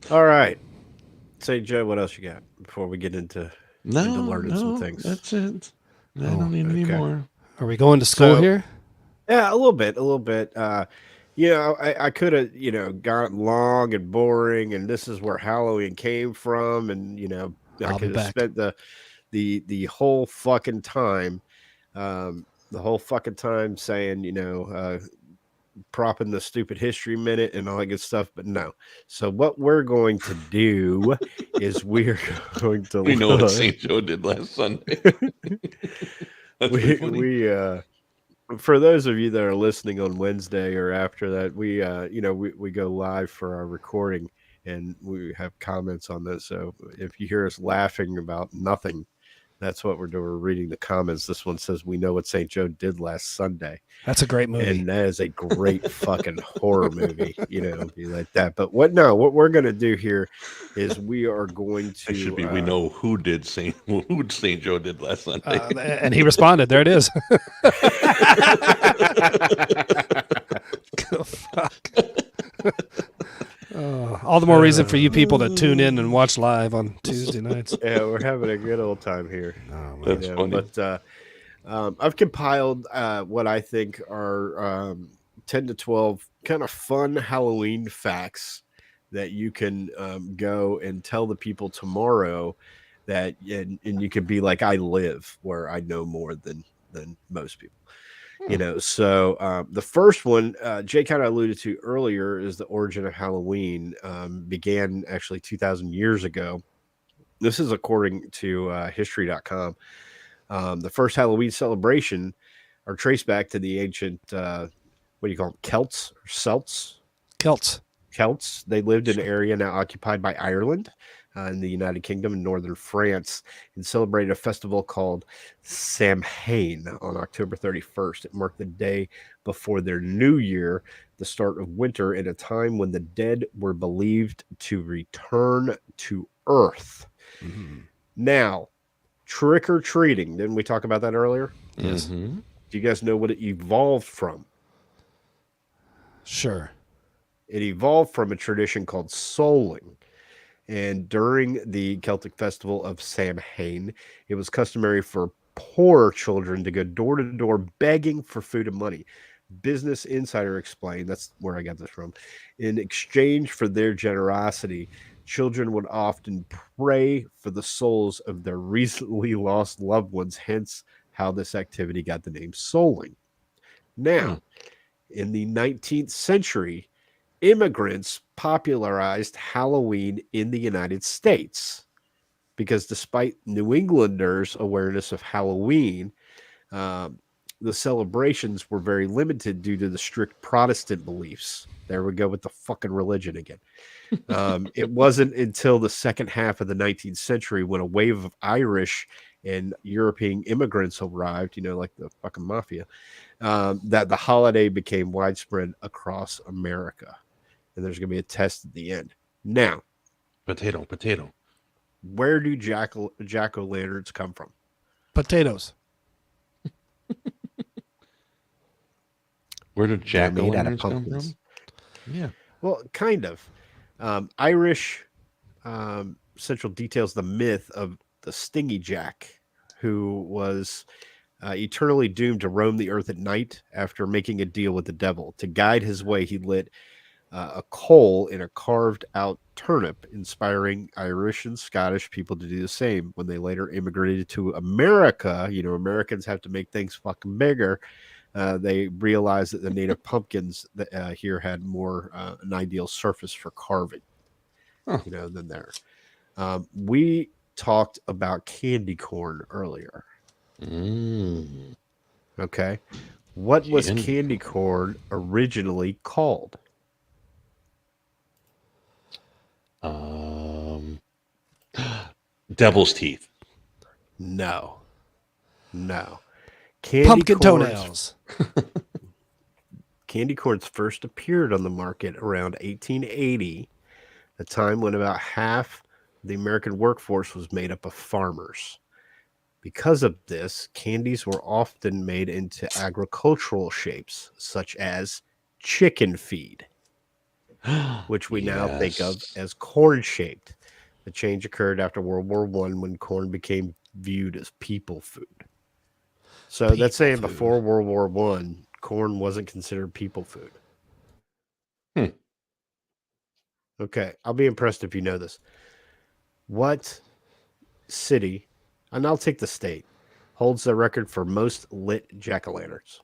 All right, St. Joe, what else you got before we get into learning some things? That's it. I don't need any okay. more. Are we going to school So- here? Yeah, a little bit. I could have, gotten long and boring, and this is where Halloween came from, and I I'll be could have back. spent the whole fucking time, saying, propping the stupid history minute and all that good stuff, but no. So what we're going to do is we're going to We know what look- St. Joe did last Sunday. That's pretty funny. we for those of you that are listening on Wednesday or after that, we go live for our recording and we have comments on this. So if you hear us laughing about nothing, that's what we're doing. We're reading the comments. This one says, "We know what St. Joe did last Sunday." That's a great movie. And that is a great fucking horror movie, be like that. But what we're going to do here is we are going to. It should be. We know who St. Joe did last Sunday. And he responded. There it is. Fuck. All the more reason for you people to tune in and watch live on Tuesday nights. Yeah, we're having a good old time here. That's funny. But I've compiled what I think are 10 to 12 kind of fun Halloween facts that you can go and tell the people tomorrow that, and you could be like, I live where I know more than most people. So the first one, Jay kind of alluded to earlier, is the origin of Halloween. Began actually 2,000 years ago. This is according to history.com. The first Halloween celebration are traced back to the ancient, what do you call them, Celts or Celts? Celts. They lived in an area now occupied by Ireland in the United Kingdom and northern France, and celebrated a festival called Samhain on October 31st. It marked the day before their new year, the start of winter, at a time when the dead were believed to return to Earth. Mm-hmm. Now, trick or treating, didn't we talk about that earlier? Yes. Mm-hmm. Do you guys know what it evolved from? Sure. It evolved from a tradition called souling. And during the Celtic festival of Samhain, it was customary for poor children to go door to door begging for food and money. Business Insider explained, that's where I got this from, in exchange for their generosity, children would often pray for the souls of their recently lost loved ones, hence how this activity got the name souling. Now, in the 19th century, immigrants popularized Halloween in the United States because despite New Englanders' awareness of Halloween, the celebrations were very limited due to the strict Protestant beliefs. There we go with the fucking religion again. It wasn't until the second half of the 19th century when a wave of Irish and European immigrants arrived, like the fucking mafia, that the holiday became widespread across America. And there's going to be a test at the end. Now, Potato. where do jack-o'-lanterns come from? Potatoes. Where did They're made out of jack-o'-lanterns come pumpkins. from? Yeah. Well, kind of. Irish Central details the myth of the Stingy Jack, who was eternally doomed to roam the earth at night after making a deal with the devil. To guide his way, he lit a coal in a carved out turnip, inspiring Irish and Scottish people to do the same. When they later immigrated to America, Americans have to make things fucking bigger. They realized that the native pumpkins here had more an ideal surface for carving, than there. We talked about candy corn earlier. Okay. What was Candy candy corn originally called? Devil's teeth. No. No. Candy Pumpkin corns toenails. candy corns first appeared on the market around 1880, a time when about half the American workforce was made up of farmers. Because of this, candies were often made into agricultural shapes, such as chicken feed, which we now think of Yes. as corn shaped. The change occurred after World War One when corn became viewed as people food. So that's People saying food. before World War One, corn wasn't considered people food. Hmm. Okay, I'll be impressed if you know this. What city, and I'll take the state, holds the record for most lit jack-o'-lanterns?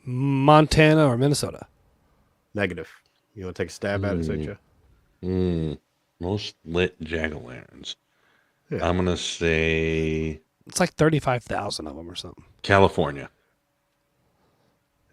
Montana or Minnesota? Negative. You want to take a stab at it, Sucha? Most lit jack-o'-lanterns. Yeah. I'm gonna say It's like 35,000 of them or something. California.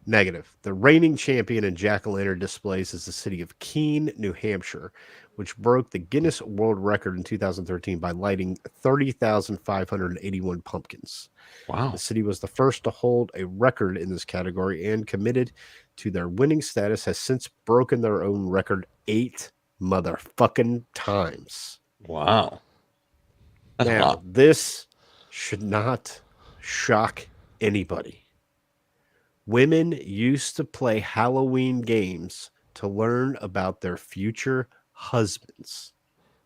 Negative. The reigning champion in jack-o'-lantern displays is the city of Keene, New Hampshire, which broke the Guinness World Record in 2013 by lighting 30,581 pumpkins. Wow. The city was the first to hold a record in this category and committed to their winning status has since broken their own record 8 motherfucking times. Wow. That's a Now, lot. this should not shock anybody. Women used to play Halloween games to learn about their future husbands.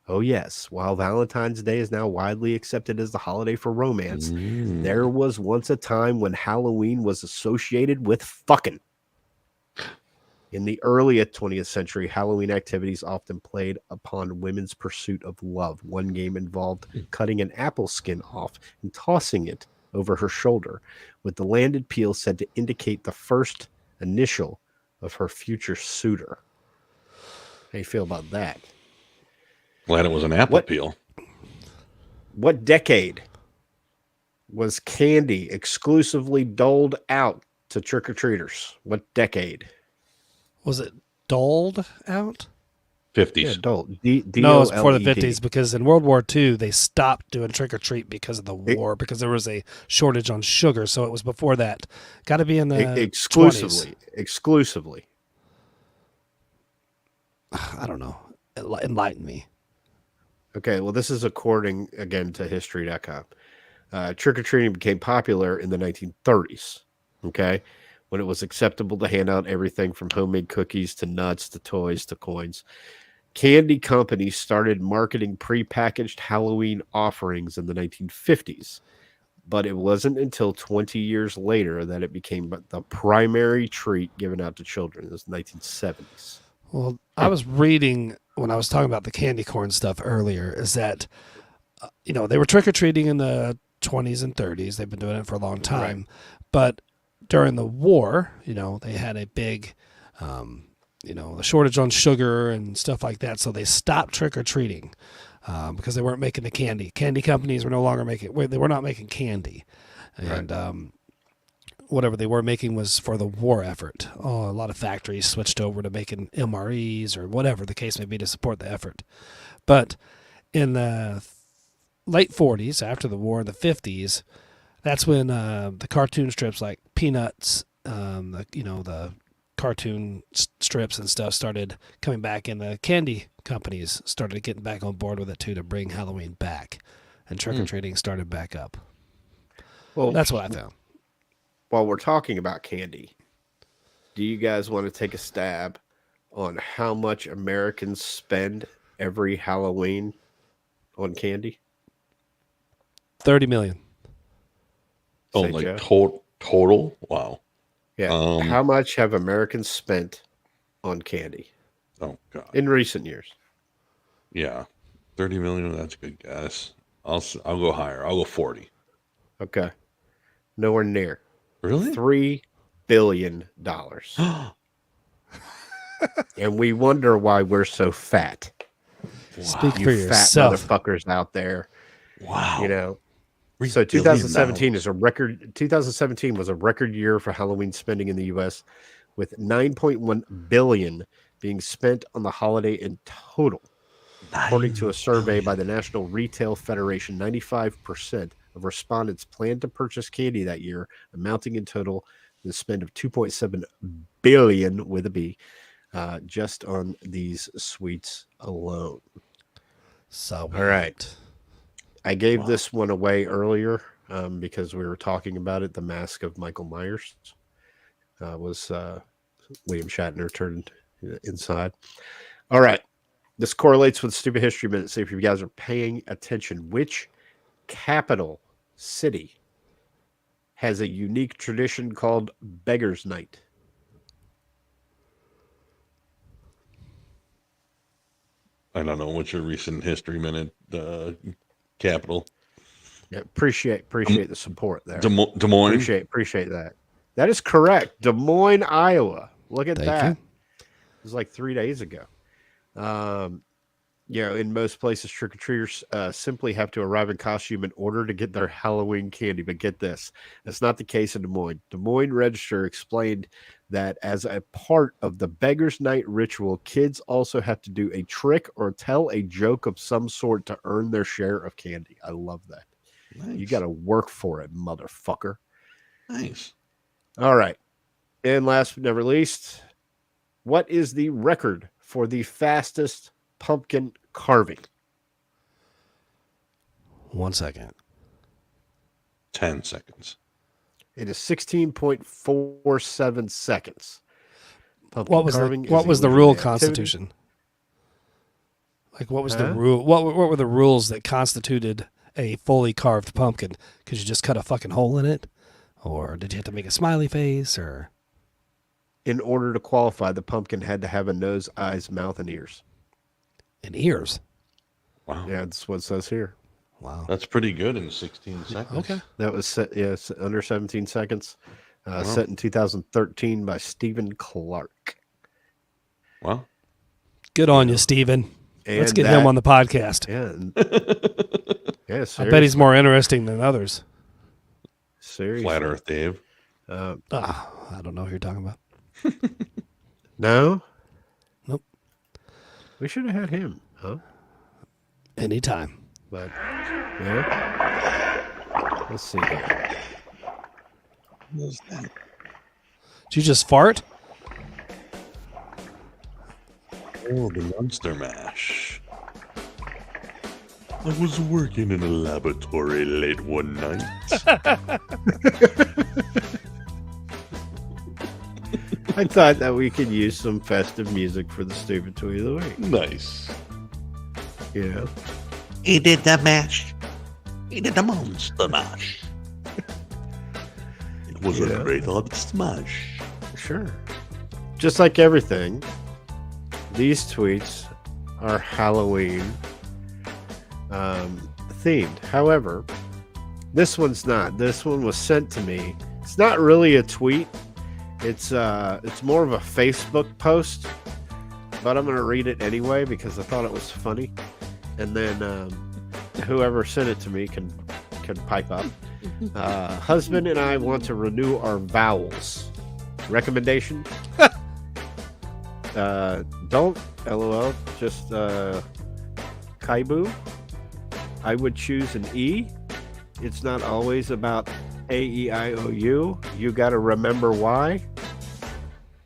Oh, yes, while Valentine's Day is now widely accepted as the holiday for romance, there was once a time when Halloween was associated with fucking. In the early 20th century, Halloween activities often played upon women's pursuit of love. One game involved cutting an apple skin off and tossing it over her shoulder, with the landed peel said to indicate the first initial of her future suitor. How do you feel about that? Glad it was an apple What- peel. What decade was candy exclusively doled out to trick-or-treaters? What decade? Was it doled out? 50s. Yeah, doled. No, it's before the D-O-L-E-D. 50s because in World War II, they stopped doing trick or treat because of the war, because there was a shortage on sugar. So it was before that. Got to be in the Exclusively. 20s. Exclusively. I don't know. Enlighten me. Okay, well, this is according, again, to history.com. Trick-or-treating became popular in the 1930s, okay, when it was acceptable to hand out everything from homemade cookies to nuts to toys to coins. Candy companies started marketing prepackaged Halloween offerings in the 1950s, but it wasn't until 20 years later that it became the primary treat given out to children. It was the 1970s. Well, I was reading when I was talking about the candy corn stuff earlier, is that, they were trick-or-treating in the 20s and 30s. They've been doing it for a long time. Right. But during the war, they had a big, a shortage on sugar and stuff like that. So they stopped trick-or-treating because they weren't making the candy. Candy companies were no longer they were not making candy. And whatever they were making was for the war effort. A lot of factories switched over to making MREs or whatever the case may be to support the effort. But in the late 40s, after the war, in the 50s, that's when the cartoon strips like Peanuts, the cartoon strips and stuff started coming back, and the candy companies started getting back on board with it too to bring Halloween back, and trick-or-treating started back up. Well, that's what I found. While we're talking about candy, do you guys want to take a stab on how much Americans spend every Halloween on candy? 30 million. Oh, Say, like Joe? total? Wow. Yeah. How much have Americans spent on candy? Oh, God. In recent years. Yeah. 30 million, that's a good guess. I'll go higher. I'll go 40. Okay. Nowhere near. Really? $3 billion. And we wonder why we're so fat. Wow. Speak you for fat yourself. motherfuckers out there. Wow. You know, so 2017 is a record. 2017 was a record year for Halloween spending in the U.S., with $9.1 billion being spent on the holiday in total. According to a survey by the National Retail Federation, 95% of respondents planned to purchase candy that year, amounting in total to the spend of $2.7 billion with a B, just on these sweets alone. So all right. I gave this one away earlier because we were talking about it. The Mask of Michael Myers was William Shatner turned inside. All right. This correlates with Stupid History Minute. See if you guys are paying attention. Which capital city has a unique tradition called Beggar's Night? I don't know. What's your recent History Minute capital? Yeah, appreciate the support there. Des Moines. Appreciate that. That is correct. Des Moines, Iowa. Look at that. It was like 3 days ago. In most places, trick-or-treaters simply have to arrive in costume in order to get their Halloween candy. But get this, that's not the case in Des Moines. Des Moines Register explained that as a part of the Beggar's Night ritual, kids also have to do a trick or tell a joke of some sort to earn their share of candy. I love that. Nice. You got to work for it, motherfucker. Nice. All right. And last but never least, what is the record for the fastest pumpkin carving? 1 second. 10 seconds. It is 16.47 seconds. What was the rule constitution? Like, what was the rule? What were the rules that constituted a fully carved pumpkin? Could you just cut a fucking hole in it? Or did you have to make a smiley face? Or in order to qualify, the pumpkin had to have a nose, eyes, mouth, and ears. And ears? Wow. Yeah, that's what it says here. Wow. That's pretty good in 16 seconds. Okay. That was set, under 17 seconds. Set in 2013 by Stephen Clark. Wow. Good on you, Stephen. Let's get him on the podcast. Yeah. Yeah, seriously. I bet he's more interesting than others. Seriously. Flat Earth Dave. I don't know who you're talking about. No? Nope. We should have had him, huh? Anytime. But, yeah. Let's see here. What was that? Did you just fart? Oh, the Monster Mash. I was working in a laboratory late one night. I thought that we could use some festive music for the Stupid Tweet of the Week. Nice. You know? He did the mash. He did the Monster Mash. It was a great hot smash. Sure. Just like everything, these tweets are Halloween themed. However, this one's not. This one was sent to me. It's not really a tweet. It's more of a Facebook post, but I'm going to read it anyway because I thought it was funny. And then whoever sent it to me can pipe up. Husband and I want to renew our vows. Recommendation? Don't LOL. Just Kaibu. I would choose an E. It's not always about A-E-I-O-U. You got to remember why.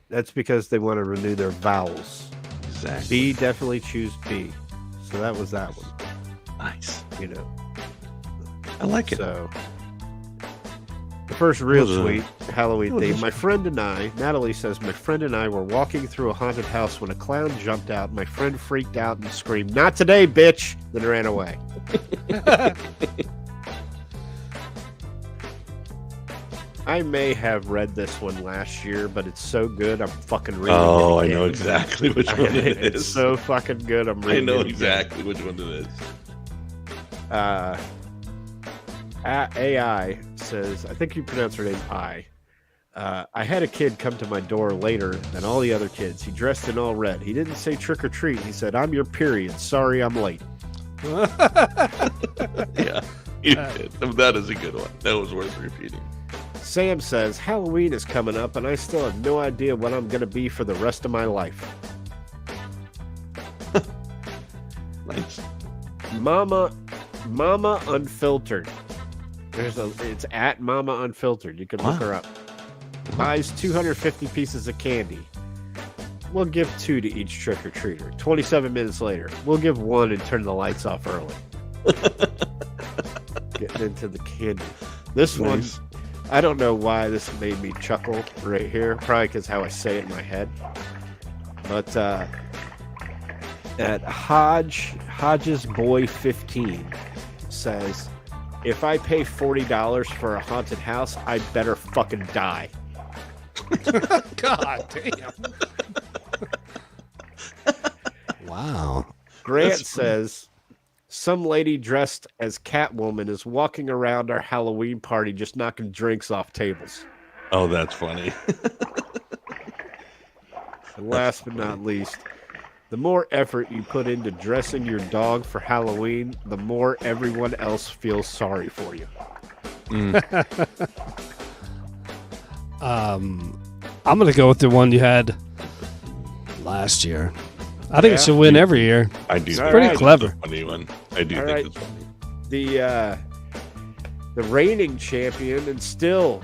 That's because they want to renew their vowels. Exactly. B, definitely choose B. So that was that one. Nice. You know. I like it. So the first real tweet, Halloween theme. My friend and I, Natalie says, my friend and I were walking through a haunted house when a clown jumped out. My friend freaked out and screamed, "Not today, bitch!" Then ran away. I may have read this one last year, but it's so good, I'm fucking reading it. Oh, I know exactly which one it is. It's so fucking good, I'm reading it. I know exactly which one it is. AI says, I think you pronounce her name I. I had a kid come to my door later than all the other kids. He dressed in all red. He didn't say trick or treat. He said, "I'm your period. Sorry I'm late." Yeah, you did. That is a good one. That was worth repeating. Sam says, Halloween is coming up, and I still have no idea what I'm going to be for the rest of my life. Nice. Mama Unfiltered. It's at Mama Unfiltered. You can look her up. Buys 250 pieces of candy. We'll give 2 to each trick-or-treater. 27 minutes later, we'll give 1 and turn the lights off early. Getting into the candy. This one, I don't know why this made me chuckle right here. Probably because how I say it in my head. But at Hodges Boy 15 says, if I pay $40 for a haunted house, I better fucking die. God damn. Wow. Grant says, some lady dressed as Catwoman is walking around our Halloween party just knocking drinks off tables. Oh, that's funny. And last but not least, the more effort you put into dressing your dog for Halloween, the more everyone else feels sorry for you. I'm going to go with the one you had last year. I think it should win every year. I do. It's pretty clever. It's a funny one. I do think it's funny. The reigning champion and still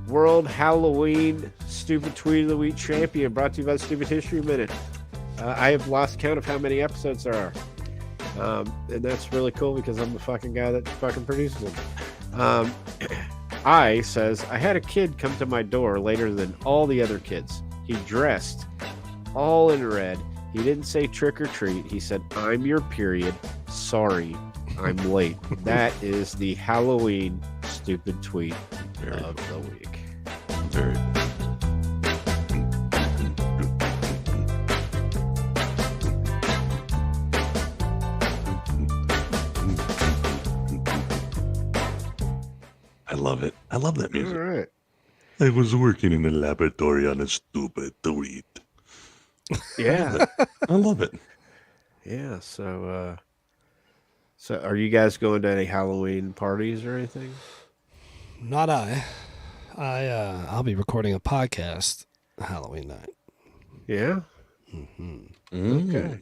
World Halloween Stupid Tweet of the Week champion, brought to you by the Stupid History Minute. I have lost count of how many episodes there are. And that's really cool because I'm the fucking guy that fucking produces them. I says, I had a kid come to my door later than all the other kids. He dressed all in red. He didn't say trick or treat. He said, I'm your period. Sorry, I'm late. That is the Halloween stupid tweet of the week. Very. I love it. I love that music. All right. I was working in a laboratory on a stupid tweet. Yeah. I love it. Yeah. So are you guys going to any Halloween parties or anything? Not I. I'll be recording a podcast Halloween night. Yeah. Mm-hmm. Okay.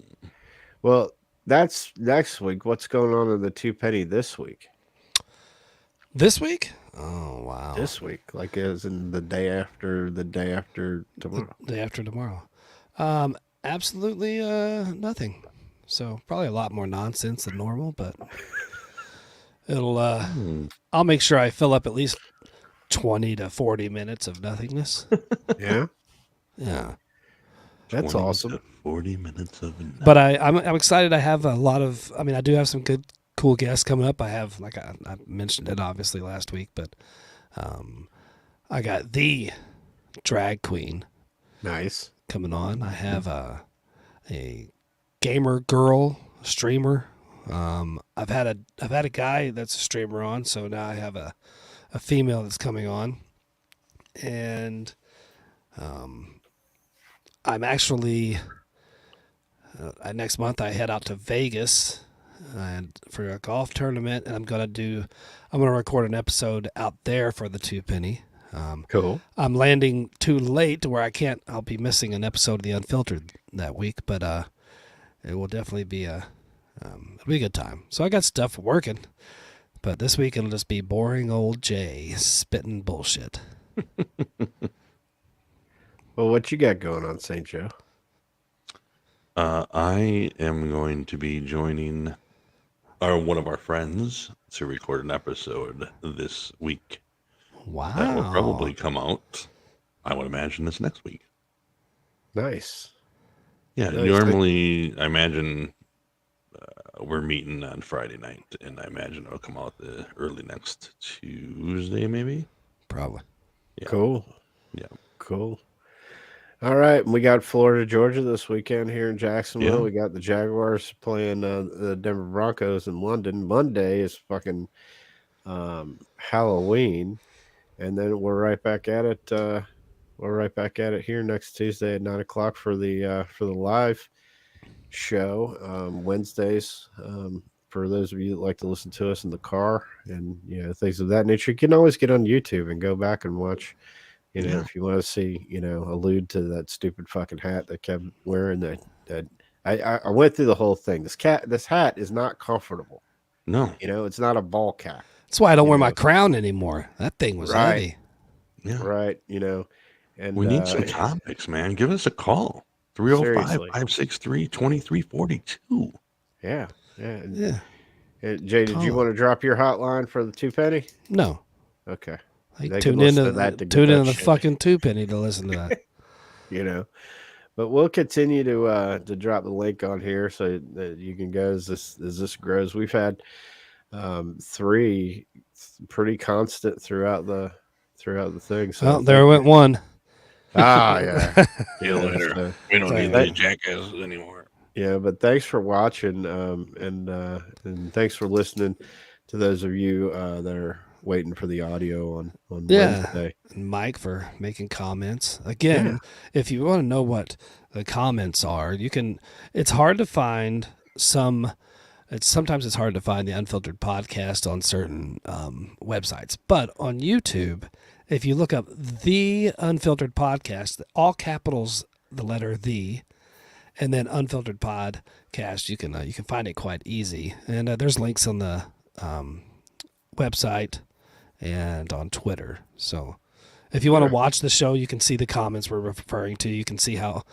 Well, that's next week. What's going on in the Two Penny this week? This week? Oh, wow. This week, like as in the day after tomorrow. The day after tomorrow. Absolutely nothing. So probably a lot more nonsense than normal, but it'll I'll make sure I fill up at least 20 to 40 minutes of nothingness. Yeah. Yeah. That's awesome. 40 minutes of nothing. But I'm excited. I have a lot of, I do have some good, cool guests coming up. I have, like I mentioned it obviously last week, but I got the drag queen. Nice. Coming on. I have a gamer girl streamer. I've had a guy that's a streamer on, so now I have a female that's coming on, and I'm actually next month I head out to Vegas and for a golf tournament, and I'm gonna record an episode out there for the Two Penny. Cool. I'm landing too late to where I'll be missing an episode of the Unfiltered that week, but it will definitely be it'll be a good time. So I got stuff working, but this week it'll just be boring old Jay spitting bullshit. Well, what you got going on, St. Joe? I am going to be joining one of our friends to record an episode this week. Wow. That will probably come out, I would imagine, this next week. Nice. Yeah, Nice. normally I imagine we're meeting on Friday night, and I imagine it'll come out the early next Tuesday, maybe? Probably. Yeah. Cool. Yeah. Cool. All right, we got Florida, Georgia this weekend here in Jacksonville. Yeah. We got the Jaguars playing the Denver Broncos in London. Monday is fucking Halloween, and then we're right back at it. We're right back at it here next Tuesday at 9:00 for the live. show Wednesdays. For those of you that like to listen to us in the car and things of that nature, you can always get on YouTube and go back and watch. If you want to see, allude to that stupid fucking hat that kept wearing that I went through the whole thing. This hat is not comfortable. No. It's not a ball cap. That's why I don't wear my crown anymore. That thing was heavy. Yeah. Right. And we need some topics, man. Give us a call. 305-563-2342. Yeah. Yeah. Jay, did you want to drop your hotline for the 2 penny? No. Okay. Tune in to the fucking 2 penny to listen to that. But we'll continue to drop the link on here so that you can go as this grows. We've had 3 pretty constant throughout the thing. So there went one. Yeah. See you later. We don't need these jackasses anymore. Yeah, but thanks for watching, and thanks for listening to those of you that are waiting for the audio on Wednesday. And Mike for making comments. Again, if you want to know what the comments are, you can. It's hard to find sometimes it's hard to find the Unfiltered podcast on certain websites, but on YouTube, if you look up the Unfiltered podcast, all capitals, the letter the, and then Unfiltered podcast, you can find it quite easy. And there's links on the website and on Twitter. So if you want to watch the show, you can see the comments we're referring to. You can see how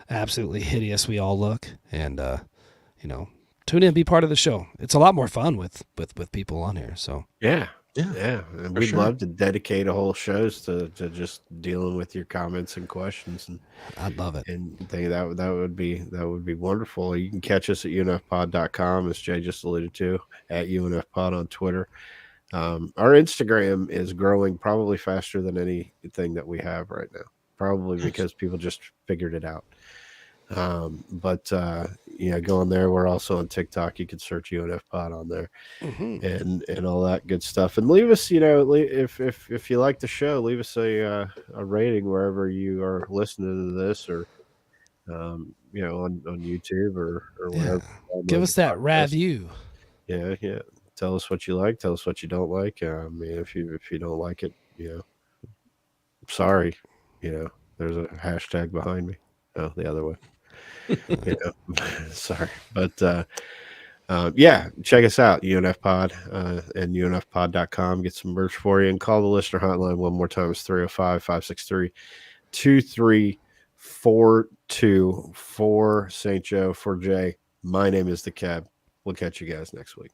absolutely hideous we all look. And, tune in, be part of the show. It's a lot more fun with people on here. So Yeah. And we'd love to dedicate a whole shows to just dealing with your comments and questions, and I'd love it. And think that would be wonderful. You can catch us at unfpod.com, as Jay just alluded to, at unfpod on Twitter. Our Instagram is growing probably faster than anything that we have right now, probably because people just figured it out. But go on there. We're also on TikTok. You can search UNFPod on there, and all that good stuff. And leave us, if you like the show, leave us a rating wherever you are listening to this, or on YouTube or wherever. Give us that review. Yeah. Tell us what you like. Tell us what you don't like. If you don't like it, sorry. There's a hashtag behind me. Oh, the other way. Sorry, but check us out, UNFPod, and UNFPod.com. Get some merch for you, and call the listener hotline one more time. It's 305-563-2342 for St. Joe. For Jay, my name is the Cab. We'll catch you guys next week.